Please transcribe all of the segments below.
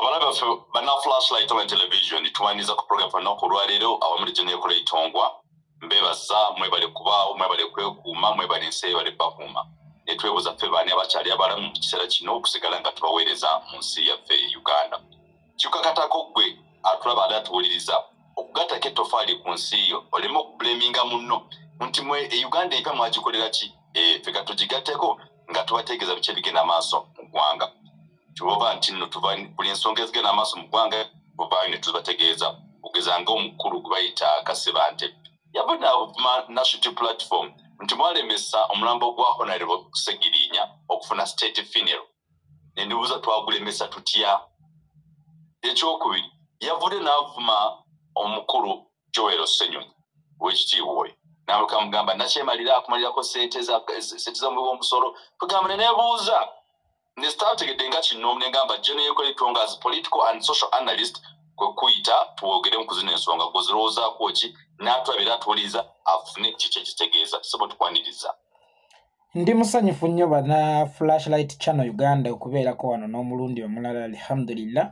Abalaga bana flashlight on television tuwaniza ku program fano kulwalero awamuli jene kule itongwa mbebaza mwebale kuba mwebale kwekuma mwebale nse bale bakuma netwebuza fe bani abachali abalamu mu kisera kino okusigala nga tubaweereza mu nsi yaffe Uganda kikakatako gwe atulaba adatuliriza okugata ketofali ku nsi yo olimo blaminga munno nti mwe Uganda eka mwagikolera ki fe katujigateko nga tubategeeza bice bigenda maaso mu ggwanga tuba nti no tuba buli ensonga ezigenda amaaso mu ggwanga buba ne tubategeeza ogezanga omukulu gbayita Kasibante yabona national platform nti mwalemesa omulambo gwa Honorable Segirinya okufuna state funeral nendibuuza twagulemesa tutya ekyokubiri yavude n'avuma omukulu Joel Ssenyonyi w'ekitiibwa oyo n'aluka mugamba nakyemalira akumalirako sente z'omuwi w'omusolo tugamba neneebuuza ne staategedde nga kino negamba Jeno Yekoletonga as political and social analyst kwe kuyita tuwogere mu kuzina ensonga gozirowoozaako ki n'atulabira atuwuliriza afune kiki ekitegeeza tusobola tukwaniriza. Ndi musanyufu nnyo bana Flashlight Channel Uganda okubeerako wano n'omulundi omulala alhamdulillah.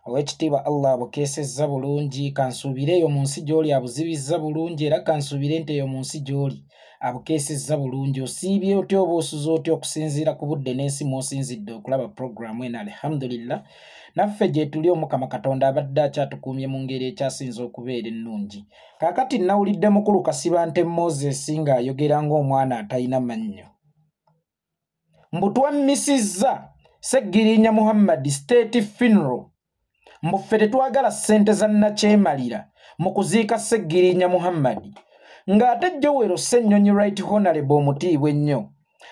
Owekitiibwa Allah abukeesezza bulungi kansuubireeyo mu nsi gy'oli abuzibizza bulungi era kansuubire nti eyo mu nsi gy'oli abukeesezza bulungi osiibye otya oba osuza otya okusinziira ku budde n'ensi mw'osinzidde okulaba programu eno alhamdulillah naffe gye tuli Omukama Katonda abadde akyatukuumye mu ngeri ekyasinze okubeera ennungi. Kaakati nawulidde mukulu Kasibante Moses ng'ayogera ng'omwana atalina mannyo. Mbu twammisizza Segirinya Muhammad state funeral mbu ffe tetwagala ssente za nakyemalira mu kuziika Segirinya Muhammad ng'ate Joel Ssenyonyi Right Honorable omutiibwa ennyo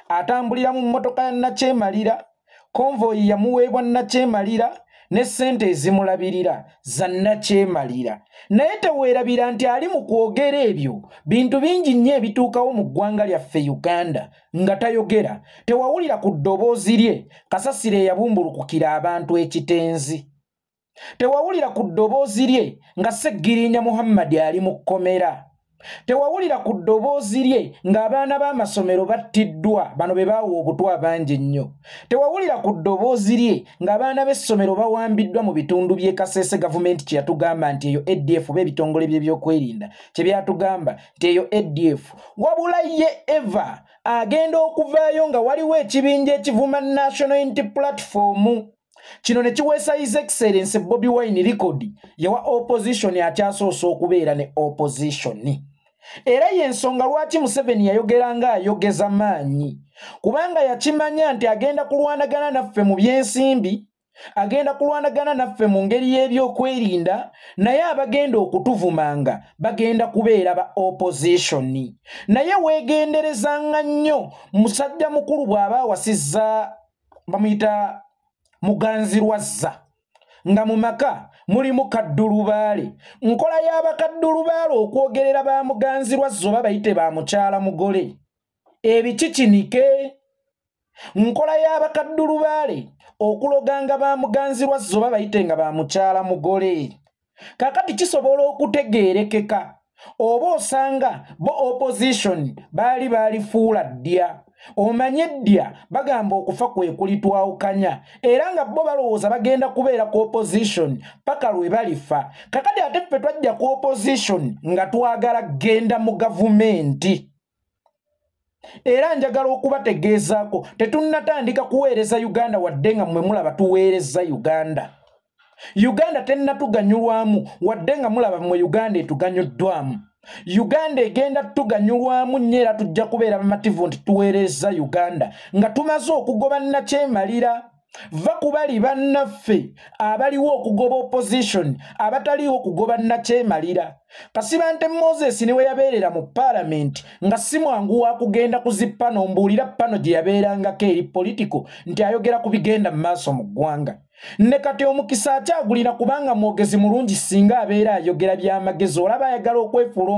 atambulira mu mmotoka ya nakyemalira konvoyi yamuweebwa nakyemalira ne ssente ezimulabirira za nakyemalira naye teweerabira nti ali mu kwogera ebyo bintu bingi nnyo ebituukawo mu ggwanga lyaffe Uganda nga tayogera tewawulira ku ddoboozi lye kasasiro eyabumbulukukira abantu ekitenzi tewawulira ku ddoboozi lye nga Segirinya Muhammad ali mu kkomera tewawulira ku ddoboozi lye ng'abaana b'amasomero battiddwa bano be baawa obutwa bangi nnyo tewawulira ku ddoboozi lye ng'abaana b'essomero bawambiddwa mu bitundu by'e Kasese gavumenti kye yatugamba nti eyo ADF oba ebitongole by'ebyokwerinda kye byatugamba nti eyo ADF wabula ye eva agenda okuvaayo nga waliwo ekibinja ekivuma National Unity Platform kino ne kiweesa His Excellency Bobi Wine record yawa opposition akyasoose okubeera ne opposition era y'ensonga lwaki Museveni yayogeranga ayogeza maanyi kubanga yakimanya nti agenda kulwanagana naffe mu byensimbi agenda kulwanagana naffe mu ngeri y'ebyokwerinda naye abagenda okutuvumanga bagenda kubeera ba opposition naye weegenderezanga nnyo musajja mukulu bw'aba awasizza bamuyita Muganzirwazza nga mu maka mulimu Kaddulubaale nkola y'abakaddulubaale okwogerera ba Muganzirwazza oba bayite ba mukyala mugole ebikikinike nkola y'abakaddulubaale okuloganga ba Muganzirwazza oba bayite nga ba mukyala mugole kakati kisobola okutegeerekeka oba osanga bo opposition baali fuula ddya omanye ddya bagamba okufa kwe kulitwawukanya era nga bo balowooza bagenda kubeera ku opposition paka lwe balifa kakati ate ffe twajja ku opposition nga twagala genda mu gavumenti era njagala okubategeezaako tetunnatandika kuweereza Uganda wadde nga mmwe mulaba tuweereza Uganda tennatuganyulwamu wadde nga mulaba mmwe Uganda etuganyuddwamu Uganda egenda tuganyulwamu nnyo era tujja kubeera bamativu nti tuweereza Uganda nga tumaze okugoba nakyemalira va ku bali bannaffe abaliwo okugoba opposition abataliwo okugoba nakyemalira Kasibante Moses niwe yabeerera mu parliament nga si mwangu wa kugenda kuzippa nombuulira pano gye yabeerangako eri political nti ayogera ku bigenda mu maaso mu ggwanga ne kati omukisa akyagulira kubanga mwogezi mulungi singa abeera ayogera by'amagezi olaba ayagala okwefuula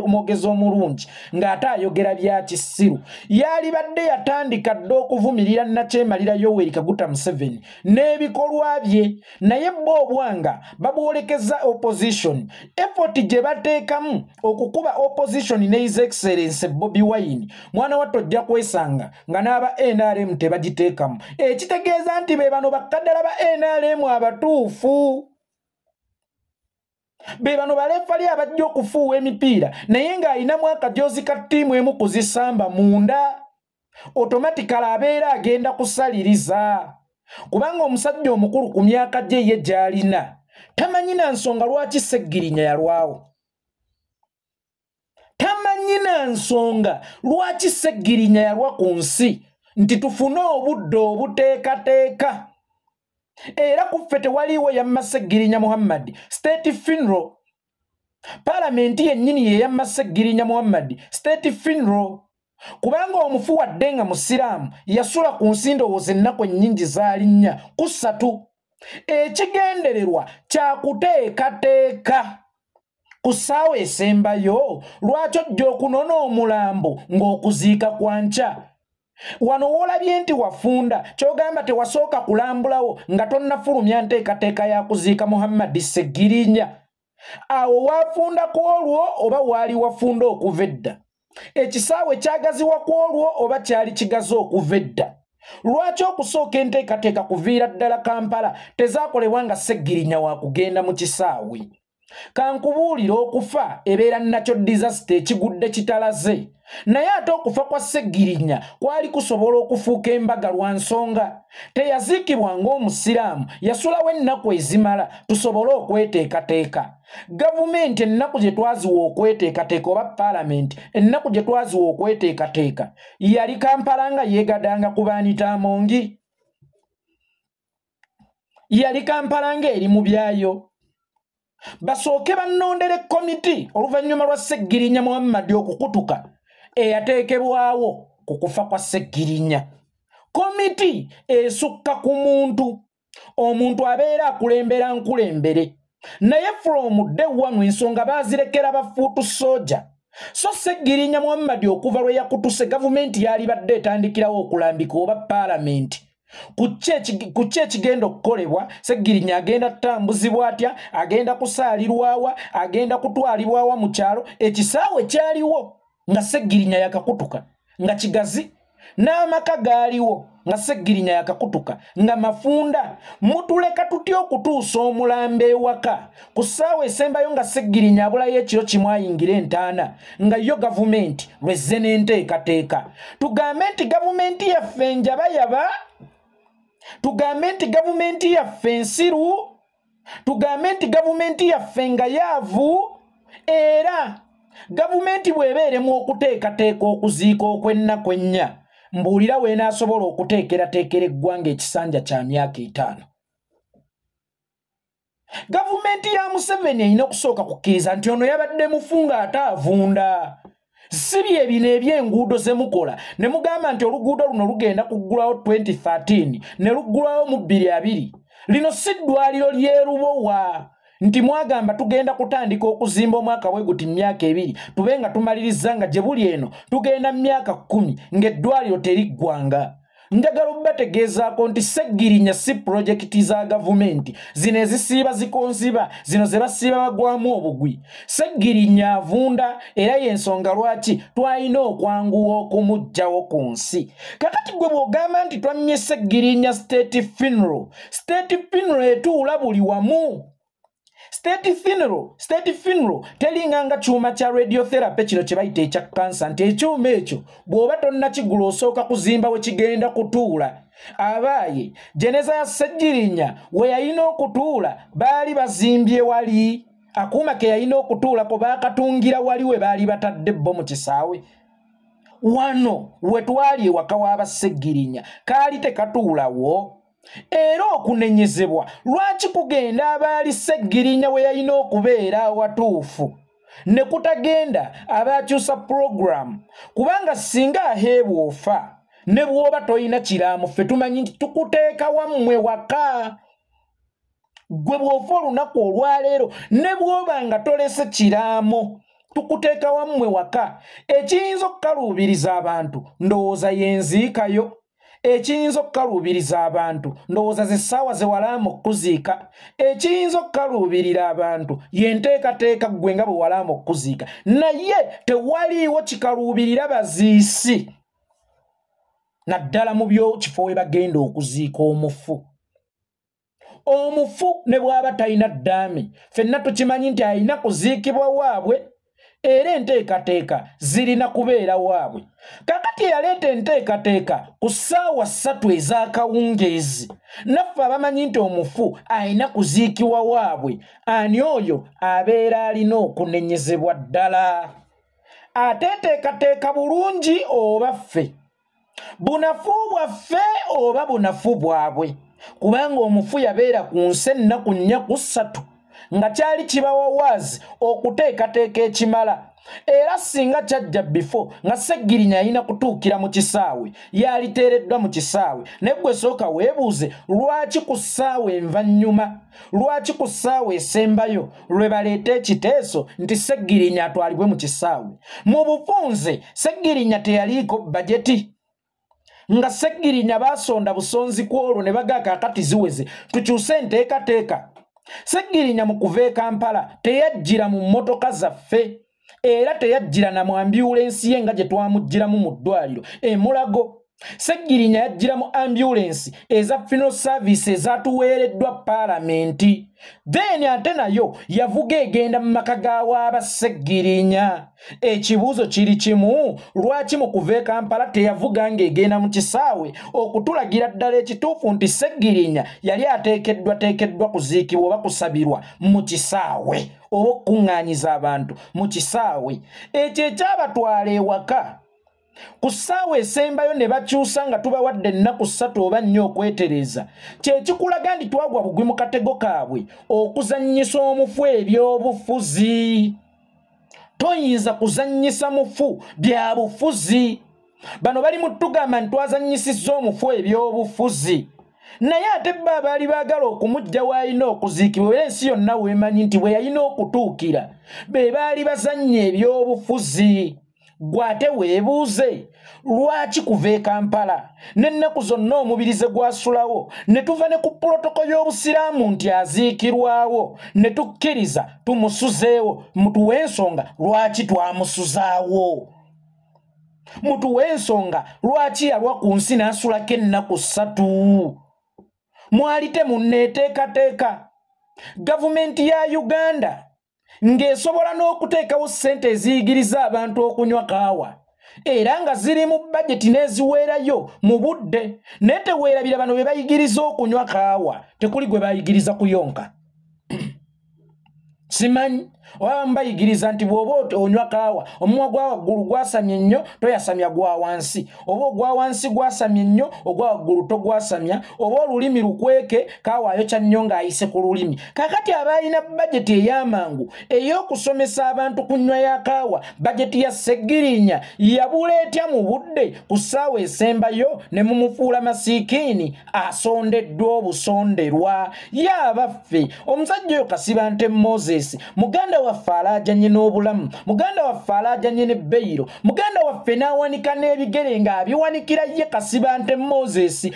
omwogezi omulungi ng'ate ayogera bya kisiru yali badde yatandika dde okuvumirira nakyemalira Yoweri Kaguta Museveni n'ebikolwa bye naye bo obwanga babwolekeza opposition effort gye bateekamu okukuba opposition ne His Excellency Bobi Wine mwana watto ojja kwesanga nga n'aba NRM tebagiteekamu ekitegeeza nti be bano bakkaddala ba NRM abatuufu be bano balefali abajja okufuuwa emipiira naye ng'alinamu akajoozi ka ttiimu emu kuzisamba munda automatically abeera agenda kusaliriza kubanga omusajja omukulu ku myaka gye ye gy'alina tamanyi na nsonga lwaki Sseggirinya yalwawo tamanyi na nsonga lwaki Sseggirinya yalwa ku nsi nti tufune obudde obuteekateeka era kuffe tewaliwo yamma Sseggirinya Muhammad state funeral parliament yennyini ye yamma Sseggirinya Muhammad state funeral kubanga omufu wadde nga musiraamu yasula ku nsi ndowooza ennaku ennyingi zaalinnya ku 3 ekigendererwa kyakuteekateeka ku ssaawa esembayo lwaki ojja okunona omulambo ng'okuziika kwa nkya wano woolabye nti wafunda kyogamba tewasooka kulambulawo nga tonnafulumya nteekateeka ya kuziika Muhammad Sseggirinya awo waafunda ku olwo oba waali wafunda okuva edda ekisaawe kyagaziwa ku olwo oba kyali kigazi okuva edda lwaki okusooka enteekateeka kuviira ddala Kampala tezaakolebwa nga Sseggirinya wa kugenda mu kisaawe kankubuulira okufa ebeera nakyo disaster ekigudde kitalaze naye ate okufa kwa Sseggirinya kwali kusobola okufuuka embaga lwa nsonga teyaziikibwa ng'omusiraamu yasulawo ennaku ezimala tusobole okweteekateeka gavumenti ennaku gye twaziwa okweteekateeka oba paalamenti ennaku gye twaziwa okweteekateeka yali Kampala nga yeegadanga ku baanitaamongi yali Kampala nga eri mu byayo basooke bannondere komiti oluvannyuma lwa Sseggirinya Muhammad okukutuka eyateekebwawo ku kufa kwa Sseggirinya komiti esukka ku muntu omuntu abeera akulembera nkulembere naye from day one ensonga baazirekera bafuutu soja so Sseggirinya Muhammad okuva lwe yakutuse gavumenti yali badde etandikirawo okulambika oba paalamenti kuki ekigenda okukolebwa Sseggirinya agenda kutambuzibwa atya agenda kusaalirwawa agenda kutwalibwawa mu kyalo ekisaawe kyaliwo nga Sseggirinya yakakutuka nga kigazi n'amaka gaaliwo nga Sseggirinya yakakutuka nga mafunda mutuleka tutya okutuusa omulambo ewaka ku ssaawa esembayo nga Sseggirinya abulayo ekiro kimu ayingira entaana nga yo gavumenti lwezze n'enteekateeka tugambe nti gavumenti yaffe njabayaba tugambe nti gavumenti yaffe nsiru tugambe nti gavumenti yaffe nga yaavu era gavumenti bw'ebeeremu okuteekateeka okuziika okw'ennaku ennya mbuulira weenaasobola okuteekerateekera eggwanga ekisanja kya myaka 5 gavumenti ya Museveni erina okusooka kukkiriza nti ono yabadde mufu ng'ate avunda si byebino eby'enguudo ze mukola ne mugamba nti oluguudo luno lugenda kuggulawo 2013 ne luggulawo mu 2020 lino si ddwaliro ly'erubowa nti mwagamba tugenda kutandika okuzimba omwaka bwe guti myaka 2 tube nga tumaliriza nga gye buli eno tugenda myaka 10 ng'eddwaliro teriggwanga njagala obbategeezaako nti Sseggirinya si projekiti za gavumenti zino ezisiiba zikonziba zino ze basiiba bagwamu obugwi Sseggirinya avunda era y'ensonga lwaki twalina okwanguwa okumuggyawo ku nsi kakati gwe bw'ogamba nti twamye Sseggirinya state funeral etuula buli wamu state funeral telinga nga kyuma kya radiotherapy kino kye bayita ekya kansa nti ekyuma ekyo bw'oba tonnakigula osooka kuzimba we kigenda kutuula abaaye jeneza ya Sseggirinya we yalina okutuula baali bazimbye wali akuuma ke yalina okutuulako baakatungira wali we baali batadde bo mu kisaawe wano we twali ewaka w'aba Sseggirinya kaali tekatuulawo era okunenyezebwa lwaki kugenda abaali Sseggirinya we yalina okubeera awatuufu ne kutagenda abaakyusa program kubanga singa aheebwa ofa ne bw'oba toyina kiraamu ffe tumanyi nti tukuteeka wammwe waka gwe bw'ofa olunaku olwaleero ne bw'oba nga tolese kiraamu tukuteeka wammwe waka ekiyinza okukaluubiriza abantu ndowooza yenziikayo ekiyinza okukaluubiriza abantu ndowooza ze ssaawa ze walaamu okuziika ekiyinza okukaluubirira abantu yenteekateeka ggwe nga bwe walaamu okuziika naye tewaliiwo kikaluubirira baziisi naddala mu byokifo we bagenda okuziika omufu ne bw'aba talina ddaami ffenna tukimanyi nti alina kuziikibwa waabwe era enteekateeka zirina kubeera waabwe kakati eyaleeta enteekateeka ku ssaawa 3 ez'akawungeezi naffe abamanyi nti omufu alina kuziikibwa waabwe ani oyo abeera alina okunenyezebwa ddala ate enteekateeka bulungi oba ffe bunafu bwaffe oba bunafu bwabwe kubanga omufu yabeera ku nsi ennaku 4 ku 3 nga kyali kibawawaazi okuteekateeka ekimala era singa kyajja before nga Sseggirinya alina kutuukira mu kisaawe yaliteereddwa mu kisaawe naye gwe sooka weebuuze lwaki ku ssaawa envannyuma lwaki ku ssaawa esembayo lwe baleeta ekiteeso nti Sseggirinya atwalibwe mu kisaawe mu bufunze Sseggirinya teyaliiko bajeti nga Sseggirinya baasonda busonzi ku olwo ne bagaaka akati ziweze tukyuse enteekateeka Sseggirinya mu kuva e Kampala teyajjira mu mmotoka zaffe era teyajjira na mu ambyulensi ye nga gye twamuggyiramu mu ddwaliro Mulago Sseggirinya yajjira mu ambyulensi eza funeral service ezatuweereddwa paalamenti then ate nayo yavuga egenda mu maka g'awaaba Sseggirinya ekibuuzo kiri kimu lwaki mu kuva e Kampala teyavuga ng'egenda mu kisaawe okutulagira ddala ekituufu nti Sseggirinya yali ateekeddwa kuziikibwa oba kusabirwa mu kisaawe oba okuŋŋaanyiza abantu mu kisaawe ekyo ekyabatwala ewaka ku ssaawa esembayo ne bakyusa nga tubawadde ennaku 3 oba 4 okwetereza kyekikulaga nti twagwa bugwi mu katego kaabwe okuzannyisa omufu ebyobufuzi toyinza kuzannyisa mufu bya bufuzi bano bali mu tugamba nti twazannyisizza omufu ebyobufuzi naye ate bo abaali baagala okumujja w'alina okuziikibwa era ensi yonna weemanyi nti bwe yalina okutuukira be baali bazannya ebyobufuzi gwate weebuuze lwaki kuva e Kampala n'ennaku zonna omubirize gwasulawo ne tuva ne ku protoko y'obusiraamu nti aziikirwawo ne tukkiriza tumusuzeewo mutuwe ensonga lwaki twamusuzaawo mutuwe ensonga lwaki yalwa ku nsi n'asulako ennaku 3 mwali temunneeteekateeka gavumenti ya Uganda ng'esobola n'okuteekawo ssente eziyigiriza abantu okunywa kaawa era nga ziri mu bajeti n'eziweerayo mu budde naye teweerabira bano be bayigiriza okunywa kaawa tekuli gwe bayigiriza kuyonka simanyi oba mbayigiriza nti bw'oba onywa kaawa omumwa gwa waggulu gwasamya nnyo toyasamya gwa wansi oba ogwa wansi gwasamya nnyo ogwa waggulu togwasamya oba olulimi lukweke kaawa ayokya nnyo ng'ayise ku lulimi kakati abalina bajeti ey'amangu ey'okusomesa abantu ku nnywa ya kaawa bajeti ya Sseggirinya yabula etya mu budde ku ssaawa esembayo ne mumufuula masiikiini asondeddwa obusonderwa yaabaffe omusajja oyo Kasibante Moses muganda waffe alaajanye n'obulamu muganda waffe alaajanye ne Beiro muganda waffe n'awanika n'ebigere ng'abiwanikira ye Kasibante Moses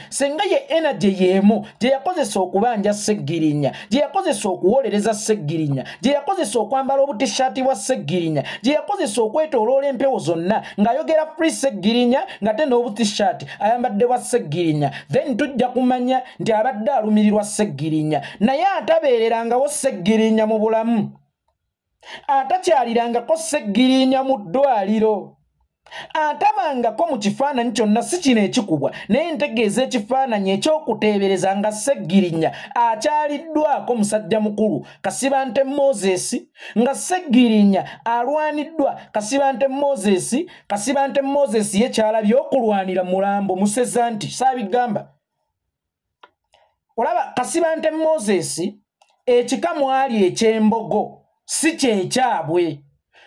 senga ye energy yeemu gye yakozesa okubanja Sseggirinya gye yakozesa okuwolereza Sseggirinya gye yakozesa okwambala obutishaati bwa Sseggirinya gye yakozesa okwetooloola empewo zonna ng'ayogera free Sseggirinya ng'ate n'obutishaati ayambadde bwa Sseggirinya then tujja kumanya nti abadde alumirirwa Sseggirinya naye atabeererangawo Sseggirinya mu bulamu atakyalirangako Sseggirinya mu ddwaliro atabangako mu kifaananyi kyonna si kino ekikubwa naye ntegeeza ekifaananyi ekyokuteebereza nga Sseggirinya akyaliddwako musajja mukulu Kasibante Moses nga Sseggirinya alwaniddwa Kasibante Moses ye kyalabye okulwanira mulambo museza nti saabigamba olaba Kasibante Moses ekika mwali eky'embogo si kyekyabwe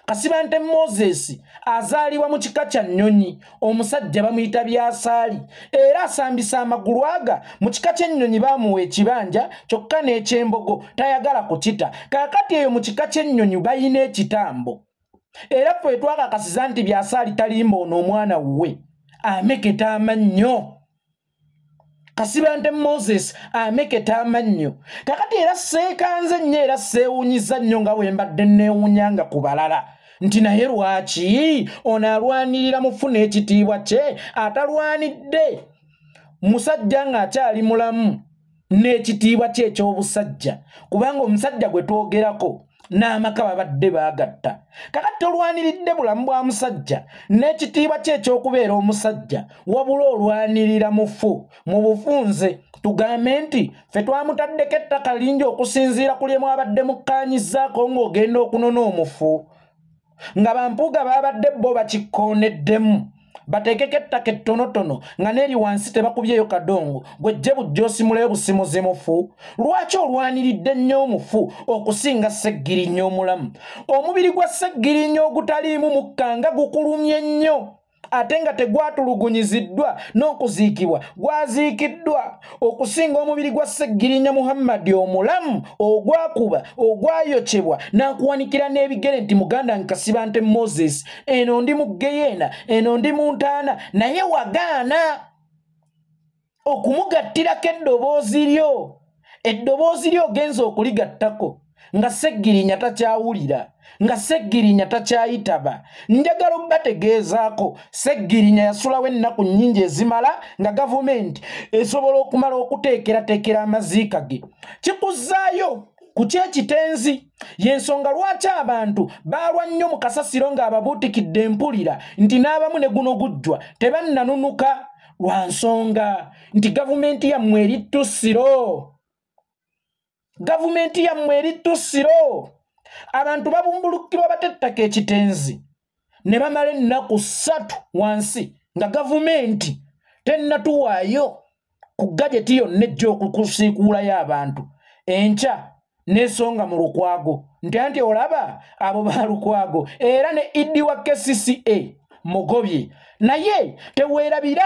Kasibante Moses azaalibwa mu kika kya nnyonyi omusajja bamuyita Byasaali era asambisa amagulu aga mu kika ky'ennyonyi baamuwa ekibanja kyokka n'eky'embogo tayagala kukita kaakati eyo mu kika ky'ennyonyi bayina ekitambo era ffe twakakasiza nti Byasaali talimba ono omwana wuwe ameketa amannyo. Kasibante Moses ameketa amannyo. Kakati era seekanze nnyo era seewunyiza nnyo nga bwe mbadde neewunyanga ku balala. Nti naye lwaki ono alwanirira mufuna ekitiibwa kye atalwanidde musajja ng'akyali mulamu n'ekitiibwa kye eky'obusajja, kubanga omusajja gwe twogerako n'amaka babadde baagatta. Kakati tolwaniridde bulamu bwa musajja n'ekitiibwa kye eky'okubeera omusajja, wabula olwanirira mufu mu bufunze. Tugambe nti ffe twamutaddeko ettaka lingi okusinziira ku lye mwabadde mukkaanyizzaako ng'ogenda okunona omufu, nga bampuuga babadde bo bakikooneddemu bateekeko ettaka ettonotono nga n'eri wansi tebakubyeyo kadongo gwejje bujja osimulayo busimuzi mufu. Lwaki olwaniridde nnyo omufu okusinga Sseggirinya omulamu? Omubiri gwa Sseggirinya ogutaliimu mukka nga gukulumye nnyo ate nga tegwatulugunyiziddwa n'okuziikibwa gwaziikiddwa okusinga omubiri gwa Sseggirinya Muhammadi omulamu ogwakuba ogwayokyebwa n'akuwanikira n'ebigere nti muganda Kasibante Moses, eno ndi mu Geyeena, eno ndi mu ntaana, naye wagaana okumugattirako eddoboozi lyo ogenza okuligattako nga Sseggirinya takyawulira, nga Sseggirinya takyayitaba. Njagala obbategeezaako Sseggirinya yasulawo ennaku nnyingi ezimala nga gavumenti esobola okumala okuteekerateekera amaziika ge. Kikuzzaayo ku kyekitenzi y'ensonga lwaki abantu baalwa nnyo mu kasasiro ng'ababuutikidde empulira nti n'abamu ne guno gujjwa tebannanunuka lwa nsonga nti gavumenti yammwe eri ttussiro. Gavumenti yammwe eri ttussiro. Abantu babumbulukirwa batettaka ekitenzi ne bamala ennaku 3 wansi nga gavumenti tennatuwaayo ku gajeti yonna ejja okukusiikuulayo abantu. Enkya n'ensonga mu Lukwago nti olaba abo ba Lukwago era ne Idi wa KCCA mugobye, naye teweerabira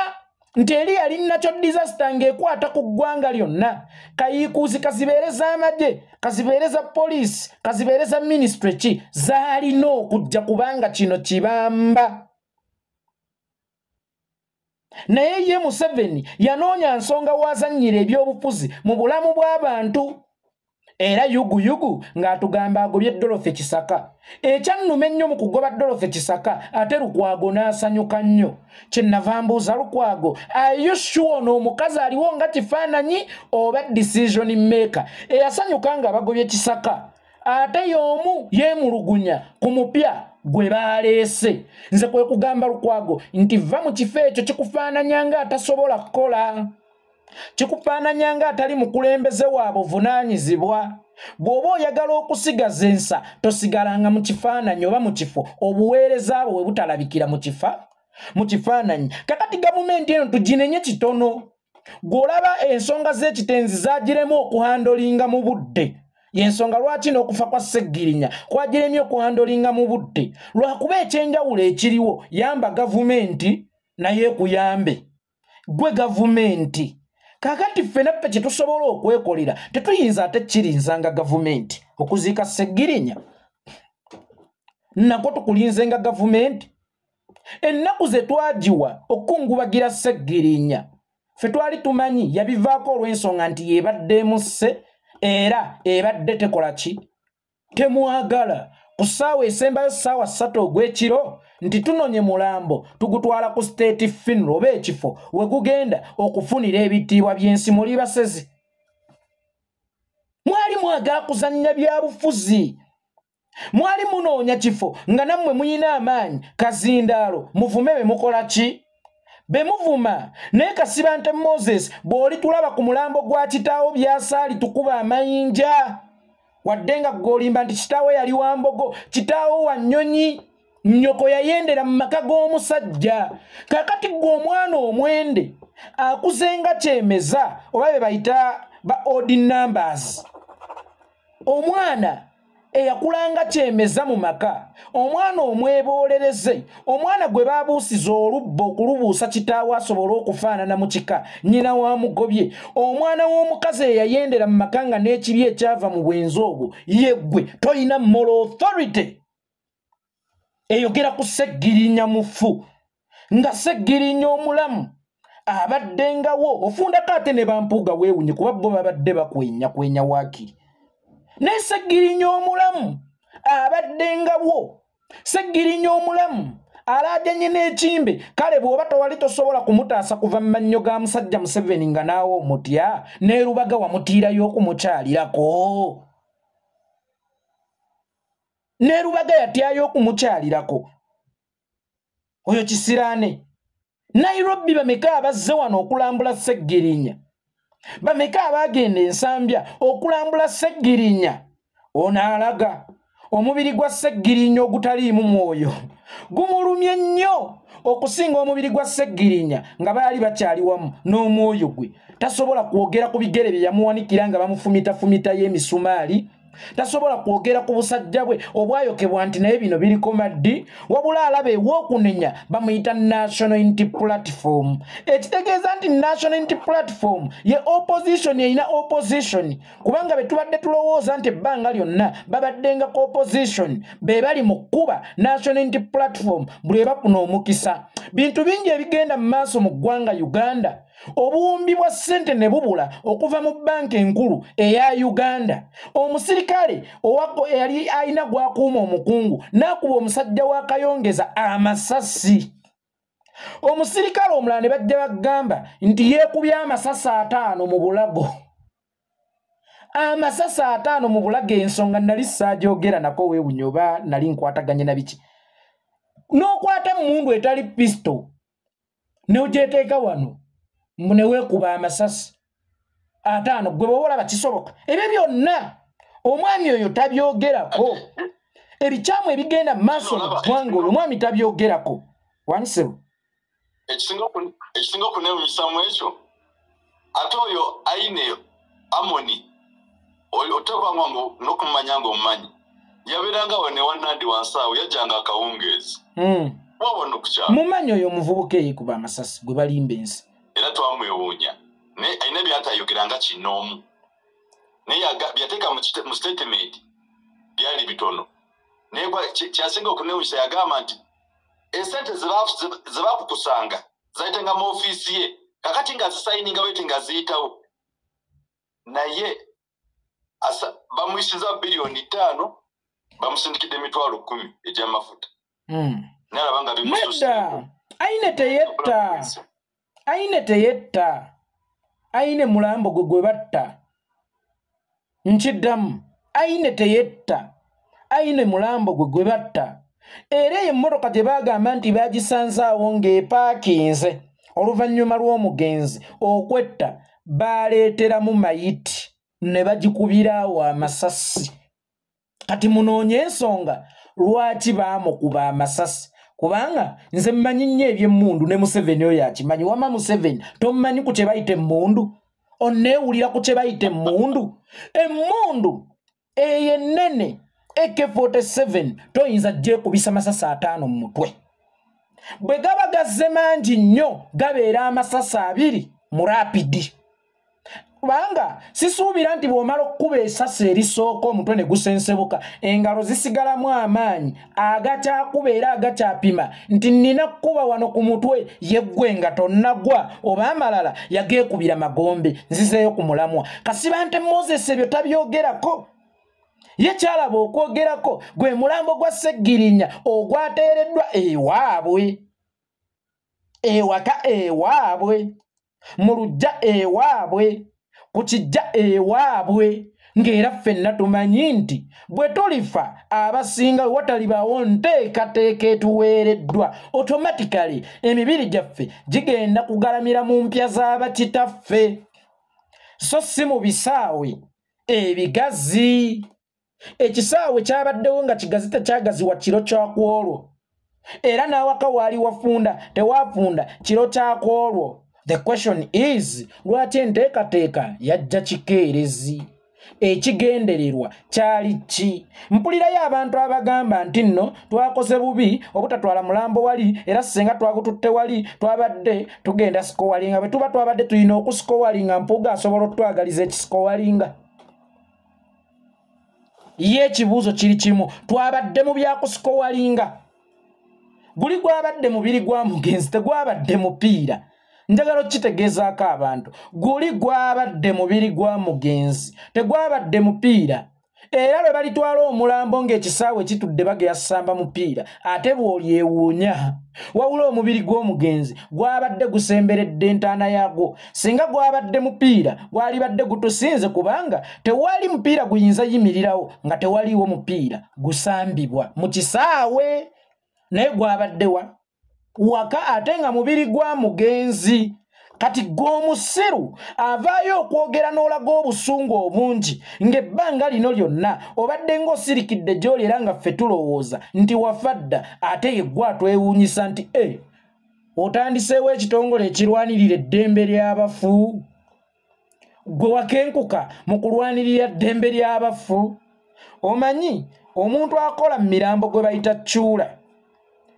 nti eri yali nakyo disaster ng'ekwata ku ggwanga lyonna. Kayiikuuzi kazibeereza amagye, kazibeereza poliisi, kazibeereza ministry ki zaalina okujja kubanga kino kibamba. Naye ye Museveni yanoonya nsonga wazannyira ebyobufuzi mu bulamu bw'abantu. Era yuguyugu ng'atugamba agobye Dorothy Kisaka. Ekyannume ennyo mu kugoba Dorothy Kisaka ate Lukwago n'asanyuka nnyo. Kyennava mbuuza Lukwago, are you sure n'omukazi aliwo nga kifaananyi oba decision maker eyasanyuka nga bagobye Kisaka ate y'omu yeemulugunya ku mupya gwe baaleese? Nze kwe kugamba Lukwago nti va mu kifo ekyo kikufaananya nga atasobola kukola, kikufaananya nga atali mukulembeze wa buvunaanyizibwa. Bw'oba oyagala okusigaza ensa tosigalanga mu kifaananyi oba mu kifo obuweereza bwe butalabikira mu kifaananyi. Kakati gavumenti eno tuginenye kitono. Gw'olaba ensonga z'ekitenzi zaagiremu okuhandolinga mu budde. Y'ensonga lwaki n'okufa kwa Sseggirinya kwagiremye okuhandolinga mu budde. Lwakuba ekyenjawulo ekiriwo, yamba gavumenti naye kuyambe gwe gavumenti. Kakati ffenna ffe kye tusobola okwekolera tetuyinza ate kirinzanga gavumenti okuziika Sseggirinya. Nako tukulinzenga gavumenti. Ennaku ze twagiwa okukungubagira Sseggirinya ffe twali tumanyi yabivaako olw'ensonga nti yeebadde emusse era ebadde tekola ki? Temwagala. Ku ssaawa esembayo ssaawa 3 ogw'ekiro nti tunonye mulambo tugutwala ku state funeral oba ekifo we gugenda okufunira ebitiibwa by'ensi. Muli basezi, mwali mwagala kuzannya bya bufuzi, mwali munoonya kifo nga nammwe muyina amaanyi kazindaalo muvume be mukola ki? Be muvuma. Naye Kasibante Moses bw'oli tulaba ku mulambo gwa kitaawo byasaali tukuba amayinja wadde nga gw'olimba nti kitaawo yali wa Mbogo, kitaawo wa Nnyonyi, nnyoko yayendera mu maka g'omusajja. Kakati gwe omwana omwende akuzenga kyemeza oba be bayita ba odd numbers, omwana eyakulanga kyemeza mu maka, omwana omwebolereze, omwana gwe baabuusiza olubba okulubuusa kitaawo asobole okufaanana mu kika nnyina wa mugobye, omwana w'omukazi eyayendera mu maka nga n'ekibi ekyava mu bwenzi obwo, ye ggwe toyina moral authority eyogera ku Sseggirinya mufu. nga Sseggirinya omulamu abaddengawo ofundako ate ne bampuuga weewunye kuba bo babadde bakwenya waakiri ne Sseggirinya omulamu abaddengawo Sseggirinya omulamu alaajanye n'ekimbe kale bw'oba tewali tosobola kumutaasa kuva mu mannyo ga musajja Museveni nga naawe omutya ne Lubaga wamutiirayo okumukyalirako ne Lubaga yatyayo okumukyalirako oyo Kisiraane Nairobi bameka abazze wano okulambula Sseggirinya bameka abagenda ensambya okulambula Sseggirinya onaalaga omubiri gwa Sseggirinya ogutaliimu mwoyo gumulumye nnyo okusinga omubiri gwa Sseggirinya nga baali bakyali wamu n'omwoyo gwe tasobola kwogera ku bigere bye yamuwanikira nga bamufumita y'emisumaali tasobola kwogera ku busajja bwe obwayokebwa nti naye bino biriko maddi wabula alaba ew'okunenya bamuyita National Unity Platform ekitegeeza nti National Unity Platform ye opposition erina opposition kubanga be tubadde tulowooza nti ebbanga lyonna babaddengako opposition be bali mu kkuba National Unity Platform buli ebafuna omukisa bintu bingi ebigenda mu maaso mu ggwanga Uganda obuwumbi bwa ssente ne bubula okuva mu banka enkulu eya Uganda omusirikale owako yali alina gwakuuma omukungu n'akuba omusajja wa Kayongeza amasasi omusirikale omulala ne bajja bagamba nti yeekubye amasasi 5 mu bulago amasasi 5 mu bulago ensonga nali ssaajogera nako weewunye oba nali nkwataganye na biki n'okwata mundu etali pisto n'ogyeteeka wano mune weekuba amasasi 5 gwe bwoba olaba kisoboka ebyo byonna omwami oyo tabyogerako ebikyamu ebigenda mu maaso mu ggwanga oyo omwami tabyogerako wanisebo ekisinga okuneewunyisaamu ekyo ate oyo ayine Amoni oyo oteekwa n'okumanya ng'omumanyi yabeerangawo ne wannandi wansaawo yajjanga akawungeezi wabona okukyalo mumanyi oyo omuvubuka eyikuba amasasi gwe balimba ensi era twamwewuunya ayina byatayogeranga kinoomu naye byateeka mu statement byali bitono naye kyasinga okuneewunyisa yagamba nti esente ze baakukusanga zayitenga mu ofiisi ye kakati nga zisayininga bweti nga ziyitawo naye bamuyisiza bilioni 5 bamusindikidde emitwalo 10 egy'amafuta nalaba nga bimusudde Aine teyetta Aine mulambo gwe batta nkiddamu Aine teyetta Aine mulambo gwe batta era emmotoka gye bagamba nti bagisanzaawo ng'epaakinze oluvannyuma lw'omugenzi okwetta baaleeteramu mayiti ne bagikubiraawo amasasi kati munoonye ensonga lwaki baamukuba amasasi kubanga nze mmanyi nnyo eby'emmundu ne Museveni oyo akimanyi wama Museveni tomumanyi ku kye bayita emmundu onneewulira ku kye bayita emmundu emmundu eyo ennene AK-47 toyinza gyekubisa masasi 5 mu mutwe bwe gaba gazze mangi nnyo gabeera amasasi 2 mu rapidi kubanga sisuubira nti bw'omala okkuba essasi erisooka omutwe ne gusensebuka engalo zisigalamu amaanyi agakyakuba era agakyapima nti nnina kkuba wano ku mutwe yeggwe nga tonnagwa oba amalala yageekubira magombe nzizeeyo ku mulamwa kasiba nti Moses ebyo tabyogerako ye kyalaba okwogerako gwe mulambo gwa Sseggirinya ogwateereddwa ewaabwe ewaka ewaabwe mu lujja ewaabwe ku kijja ewaabwe ng'era ffenna tumanyi nti bwe tulifa abasinga watalibaawo nteekateeka etuweereddwa automatically emibiri gyaffe gigenda kugalamira mu mpya z'abakitaffe so si mu bisaawe ebigazi ekisaawe kyabaddewo nga kigazi tekyagaziwa kiro kyakwolwo era n'awaka waali wafunda tewafunda kiro kyakwolwo. The question is lwaki enteekateeka yajja kikeerezi ekigendererwa kyali ki mpulirayo abantu abagamba nti nno twakoze bubi obutatwala mulambo wali era singa twagututte wali twabadde tugenda sikowalinga bwe tuba twabadde tulina okusikowalinga mpuuga asobola okutwagaliza ekisikowalinga ye ekibuuzo kiri kimu twabadde mu byakusikowalinga guli gwabadde mubiri gwa mugenzi tegwabadde mupiira njagala kitegezaako abantu guli gwabadde mubiri gwa mugenzi tegwabadde mupiira era lwe balitwala omulambo ng'ekisaawe kitudde bagera samba mupiira ate bw'olyewuunya wabula omubiri gw'omugenzi gwabadde gusemberedde entaana yaagwo singa gwabadde mupiira gwalibadde gutusinze kubanga tewali mupiira guyinza yimirirawo nga tewaliiwo mupiira gusambibwa mu kisaawe naye gwabadde waka ate nga mubiri gwa mugenzi kati gw'omusiru avaayo okwogera n'olaga obusungu obungi ng'ebbanga lino lyonna obadde ng'osirikidde gy'oli era nga ffe tulowooza nti wafa dda ate ye gwe atwewuunyisa nti otandiseewo ekitongole ekirwanirira eddembe ly'abafu gwe wakenkuka mu kulwanirira ddembe ly'abafu omanyi omuntu akola mu mirambo gwe bayita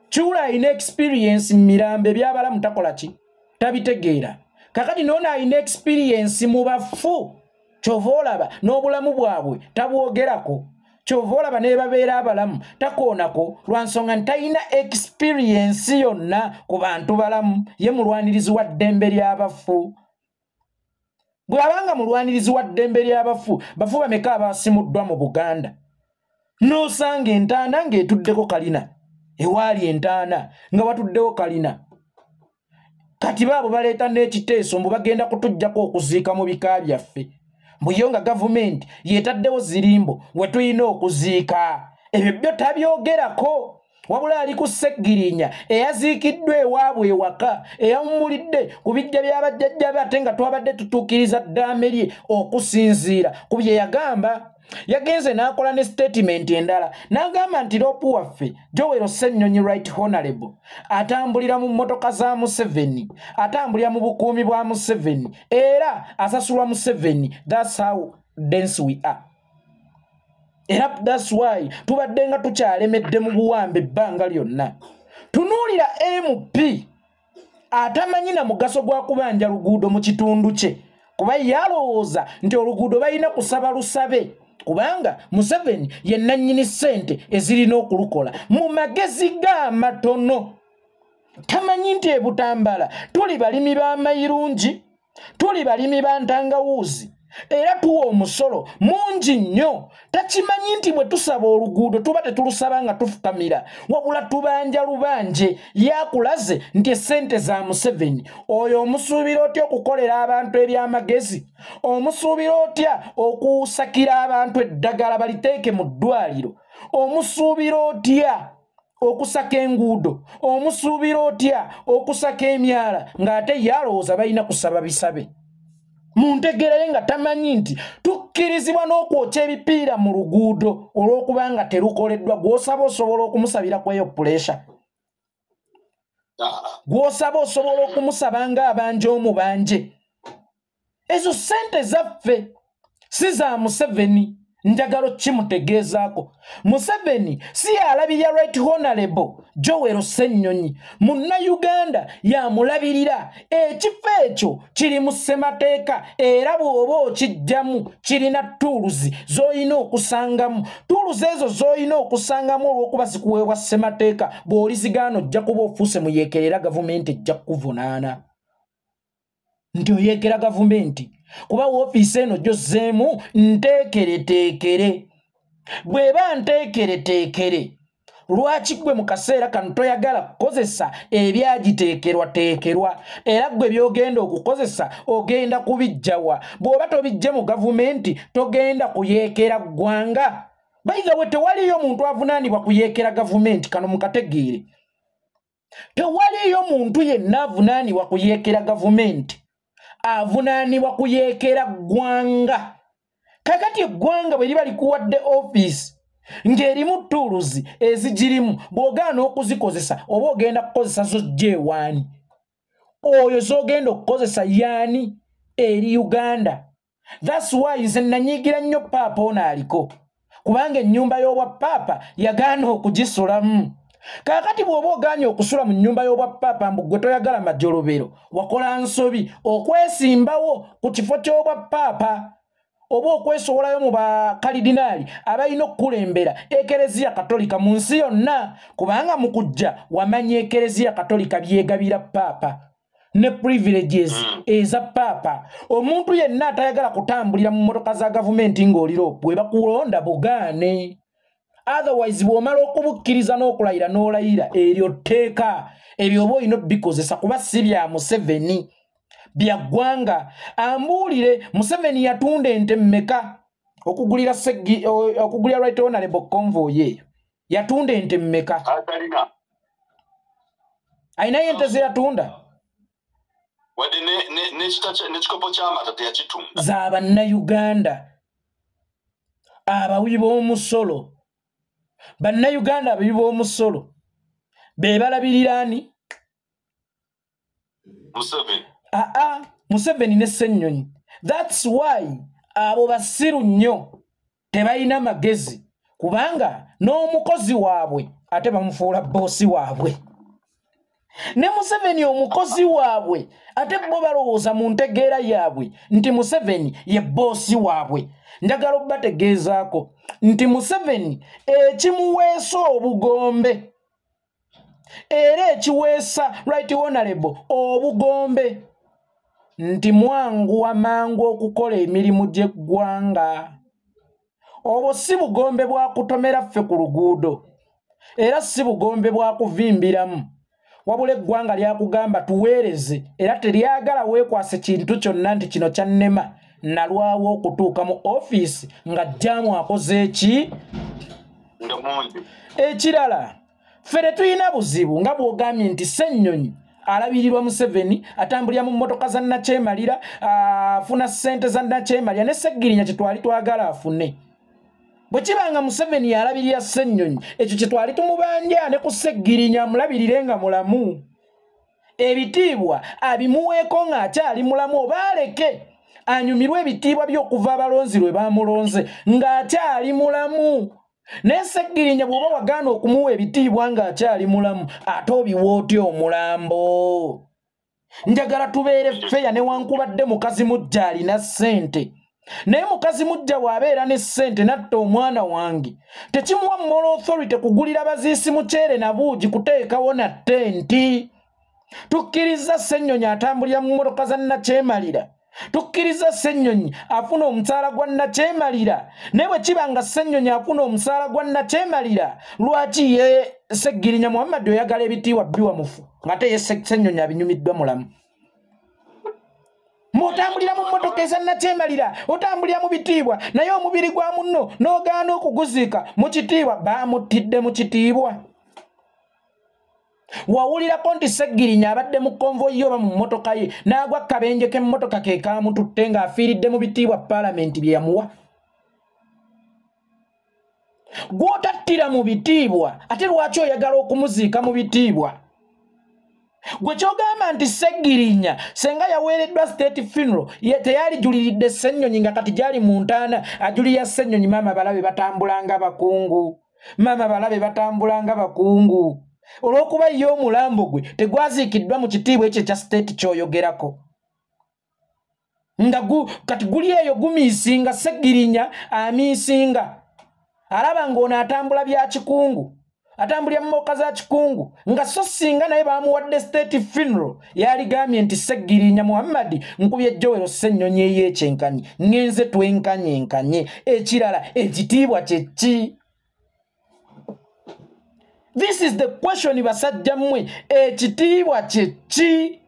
Chula alina experience mu mirambo ebyabalamu takola ki tabitegeera kakati nono alina experience mu bafu kyova olaba n'obulamu bwabwe tabwogerako kyova olaba ne babeera abalamu takoonako lwansonga nti talina experience yonna ku bantu balamu ye mulwanirizi wa ddembe ly'abafu bw'abanga mulwanirizi wa ddembe ly'abafu bafu bameka abasimuddwa mu Buganda n'osanga entaana ng'etuddeko kalina ewaali entaana nga watuddewo kalina kati baabo baleeta n'ekiteeso mbu bagenda kutujjako okuziika mu bika byaffe mbuyo nga gavumenti yeetaddewo zirimbo we tulina okuziika ebyo byo tabyogerako wabula ali ku Sseggirinya eyaziikiddwa ewaabwe ewaka eyawummulidde ku bijja by'abajjajja be ate nga twabadde tutuukiriza ddaame lye okusinziira ku bye yagamba yagenze n'akola ne statement endala n'agamba nti loopu waffe Joel Ssennyonyi Right Honorable atambulira mu mmotoka za Museveni atambulira mu bukuumi bwa Museveni era asasulwa Museveni. That's how dense we are. Era that's why tubadde nga tukyalemedde mu buwambe ebbanga lyonna. Tunuulira MP atamanyi na mugaso gwa kubanja luguudo mu kitundu kye kuba yalowooza nti oluguudo balina kusaba lusabe kubanga Museveni ye nannyini ssente ezirina okulukola mu magezi g'amatono. Tamanyi nti ebutambala tuli balimi b'amayirungi tuli balimi ba ntangawuuzi era tuwa omusolo mungi nnyo. Takimanyi nti bwe tusaba oluguudo tuba tetulusaba nga tufukamira wabula tubanja lubanje yakulaze nti essente za Museveni. Oyo omusuubira otya okukolera abantu ebyamagezi? Omusuubira otya okusakira abantu eddagala baliteeke mu ddwaliro? Omusuubira otya okusaka enguudo? Omusuubira otya okusaka emyala ng'ate yalowooza balina kusaba bisabe? Muntegeraye nga tamanyi nti tukkirizibwa n'okwokya ebipiira mu luguudo olw'okubanga terukoleddwa. Gw'osaba osobola okumusabira kweyo puleesha, gw'osaba osobola okumusaba ng'abanje omubanje. Ezo ssente zaffe si za Museveni. Njagalo kimutegeezaako Museveni si yalabirira Right Honorable Joel Ssennyonyi Munnayuganda yamulabirira. Ekifo ekyo kiri mu ssemateeka era bw'oba okijjamu kirina tuluzi z'olina okusangamu. Tuluzi ezo z'olina okusangamu olw'okuba zikuweebwa ssemateeka bw'olizigaana ojja kuba ofuuse mu yeekerera gavumenti ejja kukuvunaana nti oyeekera gavumenti kuba woofiisi eno gyozzeemu nteekereteekere. Bw'eba nteekereteekere lwaki gwe mu kaseera kano toyagala kukozesa ebyagiteekerwateekerwa era gwe by'ogenda okukozesa ogenda kubijjawa? Bw'oba tobijje mu gavumenti togenda kuyeekera ggwanga. By the way, tewaliyo muntu avunaanibwa kuyeekera gavumenti. Kano mukategeere, tewaliyo muntu yenna avunaanibwa kuyeekera gavumenti. Avunaanibwa kuyeekera ggwanga. Kakati eggwanga bwe liba likuwadde office ng'erimu tuluzi ezigirimu bw'ogaana okuzikozesa oba ogenda kukozesa zojja ewaani? Oyo z'ogenda okukozesa yaani eri Uganda. That's why nze nanyiigira nnyo paapa ono aliko kubanga ennyumba y'obwappaapa yagaana okugisulamu. Kakati bw'oba ogaanye okusula mu nnyumba y'obwappaapa mbu gwe toyagala majjolobero wakola nsobi okwesimbawo ku kifo ky'obwappaapa. oba okwesowolayo mu bakaridinaali abalina okukulembera ekereziya katolika mu nsi yonna, kubanga mu kujja wamanya ekereziya katolika byegabira paapa ne privileges eza paapa. Omuntu yenna atayagala kutambulira mu motoka za gavumenti ng'oliro bwe bakulonda bugaane. Otherwise bw'omala okubukkiriza n'okulayira n'olayira eryo tteeka ebyo oba olina bikozesa kuba si bya Museveni bya ggwanga. Ambuulire Museveni yatunda ente mmeka okugulira Right Honorable Convoy eyo? Yatunda ente mmeka? Ayinayo ente ze yatunda? Wadde n'ekikopo ky'amata teyakitunda. Z'Abannayuganda abawi b'omusolo. Bannayuganda abawi b'omusolo be balabirira ani? Museveni. Museveni ne Ssennyonyi. That's why abo basiru nnyo tebalina magezi, kubanga n'omukozi waabwe ate bamufuula boosi waabwe. Ne Museveni omukozi waabwe ate bo balowooza mu ntegeera yaabwe nti Museveni ye boosi waabwe. Njagala obbategeezaako nti Museveni ekimuweesa obugombe era ekiweesa Right Honorable obugombe nti mwanguwa mangu okukola emirimu gy'eggwanga. Obwo si bugombe bwa kutomera ffe ku luguudo era si bugombe bwa kuvimbiramu, wabula eggwanga lyakugamba tuweereze era teryagala weekwase kintu kyonna nti kino kyannema nalwawo okutuuka mu ofiisi nga jjaamu akoze eki? Ekirala ffe tetulina buzibu nga bw'ogambye nti Ssennyonyi alabirirwa Museveni, atambulira mu mmotoka za Nakyemalira, afuna ssente za Nakyemalira ne Sseggirinya kye twali twagala afune. Bwe kibanga Museveni alabirira Ssennyonyi, ekyo kye twali tumubanja ne ku Sseggirinya amulabirire nga mulamu. Ebitiibwa abimuweeko ng'akyali mulamu, oba aleke anyumirwe ebitiibwa by'okuva abalonzi lwe bamulonze ng'akyali mulamu. Ne Sseggirinya bw'oba wagaana okumuwa ebitiibwa ng'akyali mulamu ate obiwa otya omulambo? Njagala tubeere feya newankubadde mukazi mujja alina ssente. Naye mukazi mujja bw'abeera ne ssente natta omwana wange tekimuwa moral authority kugulira baziisi muceere na buugi kuteekawo na ttenti. Tukkiriza Ssennyonyi atambulira mu mmotoka za Nakyemalira. Tukkiriza Ssennyonyi afuna omusaala gwa Nakyemalira. Naye bwe kiba nga Ssennyonyi afuna omusaala gwa Nakyemalira, lwaki ye Sseggirinya Muhammad oyagala ebitiibwa biwa mufu ng'ate ye Ssennyonyi abinyumiddwa mulamu? Mwotambulira mu mmotoka eza Nakyemalira, otambulira mu bitiibwa, naye omubiri gwa munno n'ogaana okuguziika mu kitiibwa. Baamutidde mu kitiibwa. Wawulirako nti Sseggirinya abadde mu konvoyi oba mu mmotoka ye n'agwa akabenje k'emmotoka ke kaamututte ng'afiiridde mu bitiibwa Paalamenti bye yamuwa? Gw'otattira mu bitiibwa ate lwaki oyagala okumuziika mu bitiibwa? Gwe kyogamba nti Sseggirinya senga yaweereddwa state funeral teyaalijuliridde Ssennyonyi nga kati gyali mu ntaana ajulira Ssennyonyi maama balabe batambulanga bakungu. Maama balabe batambulanga bakungu. Olw'okuba ye omulambo gwe tegwaziikiddwa mu kitiibwa ekyo ekya state ky'oyogerako. Nga kati guli eyo gumiisinga, Sseggirinya amiisinga. Alaba ng'ono atambula bya kikungu, atambulira mu mmotoka za kikungu, nga so singa naye baamuwadde state funeral yaligambye nti Sseggirinya Muhammad nkubye ejjowero Ssennyonyi ey'ekyenkanyi ngenze twenkanyenkanye. Ekirala ekitiibwa kye ki? This is the question basajja mmwe, ekitiibwa kye ki?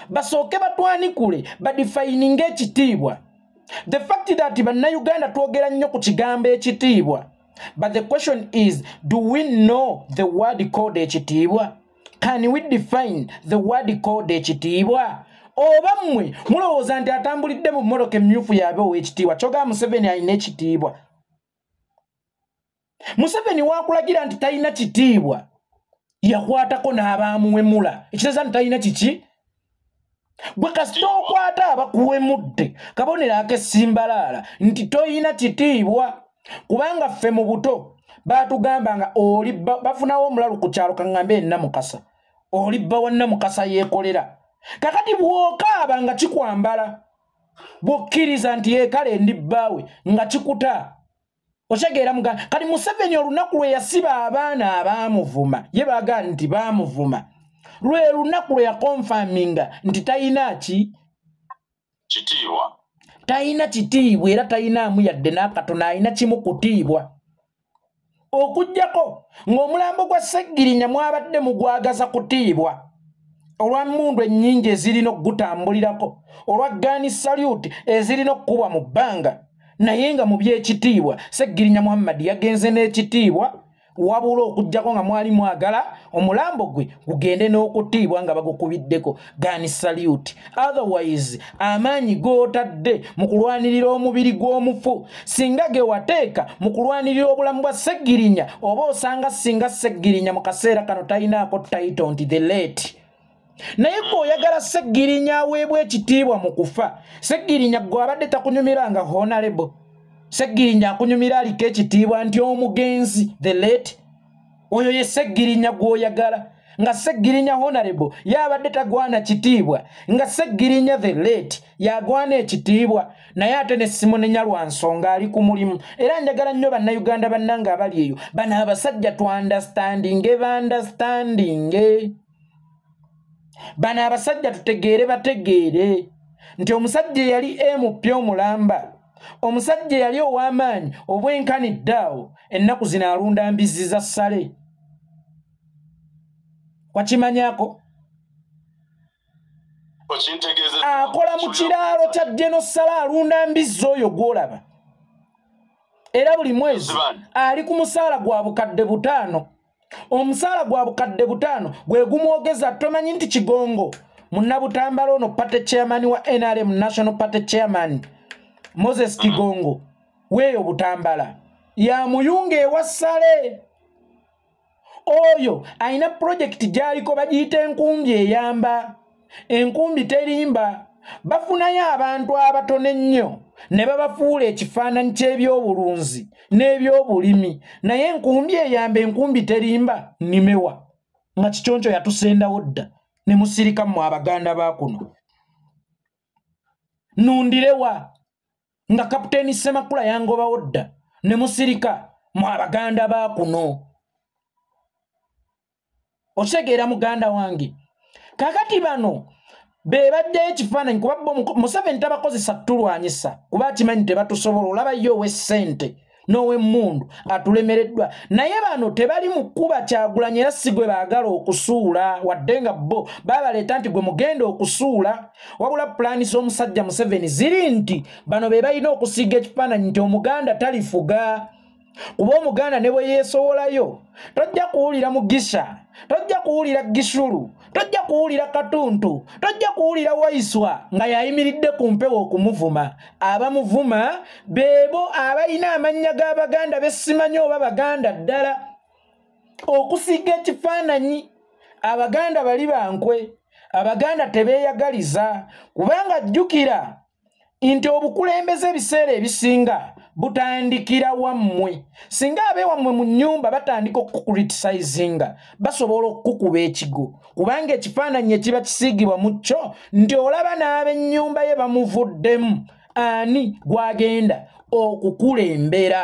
Basooke batwanikule badefining ekitiibwa. The fact that Bannayuganda twogera nnyo ku kigambo ekitiibwa, but the question is, do we know the word called ekitiibwa? Can we define the word called ekitiibwa? Oba mmwe mulowooza nti atambulidde mu mmotoka emmyufu yaabe ow'ekitiibwa kyogamba Museveni alina ekitiibwa? Museveni wakulagira nti talina kitiibwa yakwatako n'abaamuwemula, ekitegeeza nti talina kiki? Gwe kasita okwata abakuwemudde kabonero ak'essimbalaala nti toyina kitiibwa. Kubanga ffe mu buto baatugambanga bafunawo omulalu ku kyalo kaŋŋambe Namukasa, olibba wa Namukasa yeekolera. Kakati bw'okaaba nga kikwambala bokkiriza nti kale ndi bbawe nga kikuta otegeera muganda kali Museveni olunaku lwe yasiba abaana abaamuvuma ye baagala nti baamuvuma lwe lunaku lwe yakonfaminga nti talina kitiibwa talina kitiibwa era talinaamu yadde n'akatono alina kimu kutiibwa okujjako ng'omulambo gwa Sseggirinya mwabadde mugwagaza kutiibwa olwa mmundu ennyingi ezirina okugutambulirako olwa Gun Salute ezirina okukubwa mu bbanga naye nga mu by'ekitiibwa Sseggirinya Muhammad yagenze n'ekitiibwa wabula okujjako nga mwali mwagala omulambo gwe gugende n'okutiibwa nga bagukubiddeko Gun Salute. Otherwise amaanyi g'otadde mu kulwanirira omubiri gw'omufu singa ge wateeka mu kulwanirira obulamu bwa Sseggirinya oba osanga singa Sseggirinya mu kaseera kano talinaako title nti the late naye bw'oyagala Sseggirinya aweebwa ekitiibwa mu kufa Sseggirinya gwe abadde takunyumira nga honorable Sseggirinya akunyumira aliko ekitiibwa nti omugenzi the late oyo ye Sseggirinya gw'oyagala nga Sseggirinya honorable yabadde tagwana kitiibwa nga Sseggirinya the late yagwana ekitiibwa naye ate ne Simone Nyalwansonga ali ku mulimu era njagala nnyo bannayuganda bannange abali eyo bano abasajja tu understanding bano abasajja tutegeere bategeere nti omusajja yali MP omulamba omusajja yali ow'amaanyi obwenkaniddeawo ennaku zino alunda mbizzi za ssale wakimanyako akola mu kiraalo kya Genosala alunda mbizzi oyo gw'olaba era buli mwezi ali ku musaala gwa bukadde 5 omusaala gwa bukadde 5 gwe gumwogeza tomanyi nti Kigongo munnabutambala ono party chairman wa NRM National Party Chairman Moses Kigongo weeyo Butambala ya muyunge ewa ssale oyo ayina project gy'aliko bagiyita enkumbi eyamba enkumbi terimba bafunayo abantu abatono ennyo ne babafuula ekifaananyi ky'ebyobulunzi n'ebyobulimi naye enkumbi eyamba enkumbi terimba nimewa nga Kiconco yatusendawo dda ne musirika mu Abaganda ba kuno nundirewa nga Kapiteeni Ssemakula yangobawo dda ne musirika mu Abaganda ba kuno otegeera muganda wange kakati bano bebaddeyo ekifaananyi kuba Museveni tabakozesa tulwanyisa kuba akimanyi tebatusobola olabayo ow'essente n'ow'emmundu atulemereddwa naye bano tebali mu kkuba Kyagulanyi era si gwe baagala okusuula wadde nga bo babaleeta nti gwe mugenda okusuula wabula pulaani z'omusajja Museveni ziri nti bano be balina okusiiga ekifaananyi nti omuganda talifuga kuba omuganda ne bwe yeesowolayo tojja kuwulira Mugisha tojja kuwulira Gishulu tojja kuwulira Katuntu tojja kuwulira Waiswa nga yayimiridde ku mpewo okumuvuma abamuvuma beebo abalina amannya g'Abaganda besimanyi oba Baganda ddala okusiga ekifaananyi Abaganda bali bankwe Abaganda tebeeyagaliza kubanga jjukira nti obukulembeze ebiseera ebisinga butandikira wammwe singa abeewammwe mu nnyumba batandika okukuritisizinga basobola okukuba ekigo kubanga ekifaananyi ekiba kisiigibwa mu kyo nti olaba n'ab'ennyumba ye bamuvuddemu ani gwagenda okukulembera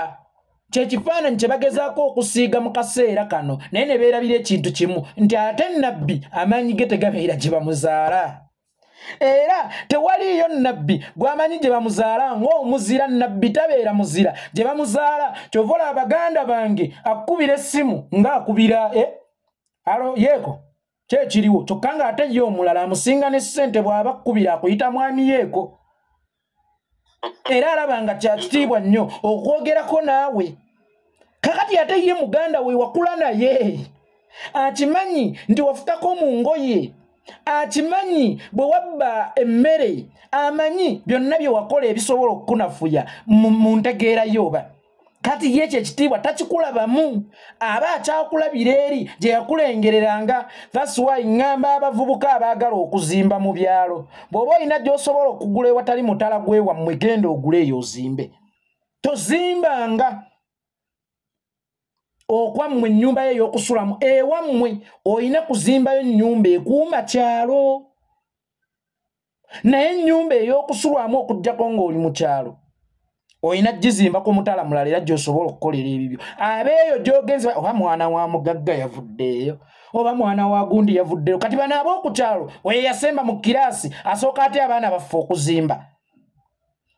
kyekifaananyi kye bagezaako okusiiga mu kaseera kano naye ne beerabira ekintu kimu nti ate nnabbi amaanyi ge tegabeera gye bamuzaala era tewaliyo nnabbi gwamanyi gye bamuzaala ng'omuzira nnabbi tabeera muzira gye bamuzaala kyovola Abaganda bange akubira essimu ng'akubira alo yeeko kyekiriwo kyokka nga ate ye omulala amusinga ne ssente bw'aba akkubira akuyita mwami yeeko era alaba nga kyakitiibwa nnyo okwogerako naawe kakati ate ye muganda we wakula naye akimanyi nti wafutako mu ngoye akimanyi bwe wabba emmere amanyi byonna bye wakola ebisobola okukunafuya mu ntegeera yoba kati ye kyekitiibwa takikulabamu aba akyakulabira eri gye yakulengereranga. That's why ngamba abavubuka abaagala okuzimba mu byalo bw'oba olina gy'osobola okugula ewatali mutala gwewammwe genda ogule eyo ozimbe tozimbanga okwammwe ennyumba ye ey'okusulamu ewammwe olina kuzimbayo ennyumba ekuuma kyalo naye ennyumba ey'okusulwamu okujjako ng'oli mu kyalo oyina gizimba ku mutala mulala era gy'osobola okukolera ebibyo abeeyo gy'ogenze oba mwana wa mugagga yavuddeeyo oba mwana wa gundi yavuddeeyo kati bano ab'oku kyalo oyo yasemba mu kiraasi asooka ate abaana baffe okuzimba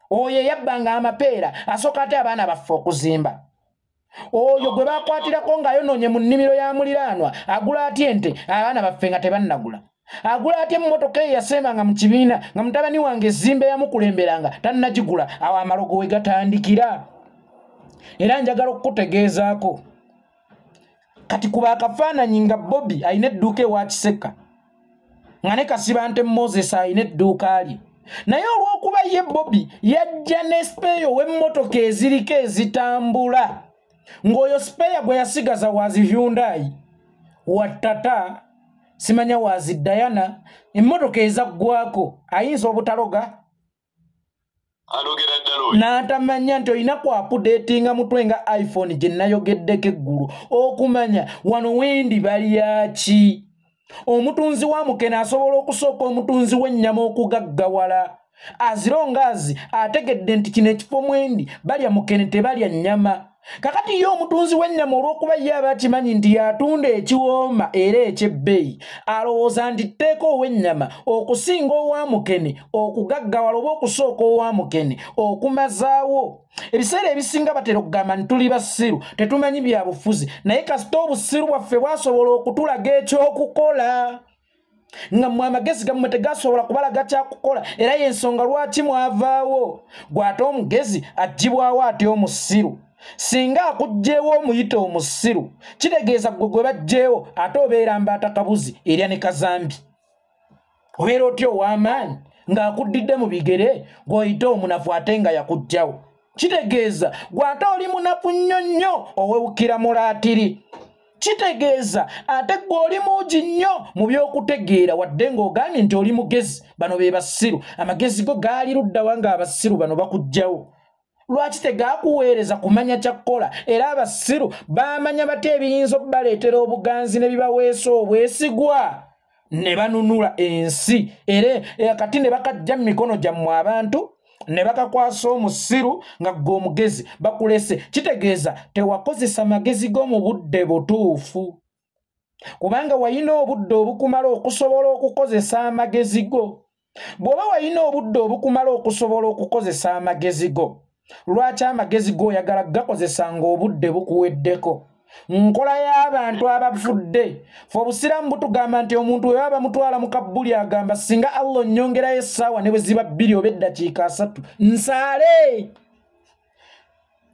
oyo yabbanga amapeera asooka ate abaana baffe okuzimba oyo gwe bakwatirako ng'ayonoonye mu nnimiro ya muliraanwa agula atya ente abaana baffe nga tebannagula agula atya emmotoka eyo yasembanga mu kibiina nga mutabani wange ezimba yamukulemberanga tannagigula awo amalogo we gatandikira era njagala okukutegeezaako kati kuba akafaananyi nga Bobby alina edduuka ewa Kiseka nga ne Kasibante Moses alina edduuka lye naye olw'okuba ye Bobby yajja ne speeyo w'emmotoka eziriko ezitambula ng'oyo speeya gwe yasigaza wazi Hyundai wattata simanya wazi Diana emmotoka ezaggwako ayinza obutaloga alogera ddalo n'atamanya nti olina ku apudeetinga mutwe nga iPhone gye nayogeddeko eggulu okumanya wano wendi balyaki omutunzi wa mukene asobola okusooka omutunzi w'ennyama okugaggawala azirongaazi ategedde nti kino ekifo mwendi balya mukene tebalya nnyama kakati ye omutunzi w'ennyama olw'okuba ye aba akimanyi nti yatunda ekiwooma era eky'ebbeeyi alowooza nti tteeka ow'ennyama okusinga owa mukene okugaggawala oba okusooka owa mukene okumazaawo ebiseera ebisinga batera okugamba nti tuli basiru tetumanyi bya bufuzi naye kasita obusiru bwaffe bwasobola okutulaga ekyokukola nga mmwe amagezi gammwe tegasobola kubalaga kyakukola era y'ensonga lwaki mwavaawo gw'ate omugezi aggyibwawo ate omusiru singa akugjeewo omuyita omusiru kitegeeza gwe gwe bajjeewo ate obeera mbaata kabuzi erya ne kazambi obeera otya ow'amaanyi ng'akuddidde mu bigere gw'oyita omunafu ate nga yakuggyawo kitegeeza gw'ate oli munafu nnyo nnyo owewukira mulaatiri kitegeeza ate gwe oli muugi nnyo mu by'okutegeera wadde ng'ogambye nti oli mugezi bano be basiru amagezi go gaali luddawa ng'abasiru bano bakuggyawo lwaki tegaakuweereza kumanya kyakukola era abasiru baamanya bate ebiyinza okubaleetera obuganzi ne bibaweesa obwesigwa ne banunula ensi era kati ne bakajja mu mikono gyammwe abantu ne bakakwasa omusiru nga gwe omugezi bakulese kitegeeza tewakozesa magezi go mu budde butuufu kubanga wayina obudde obukumala okusobola okukozesa amagezi go bw'oba wayina obudde obukumala okusobola okukozesa amagezi go lwaki amagezi go oyagala gakozesa ng'obudde bukuweddeko nkola y'abantu abafudde fe obusiraamu butugamba nti omuntu we baba mutwala mu kabbuli agamba singa Allah nnyongerayo essaawa ne bwe ziba 2 oba eddakiika 3 nsaale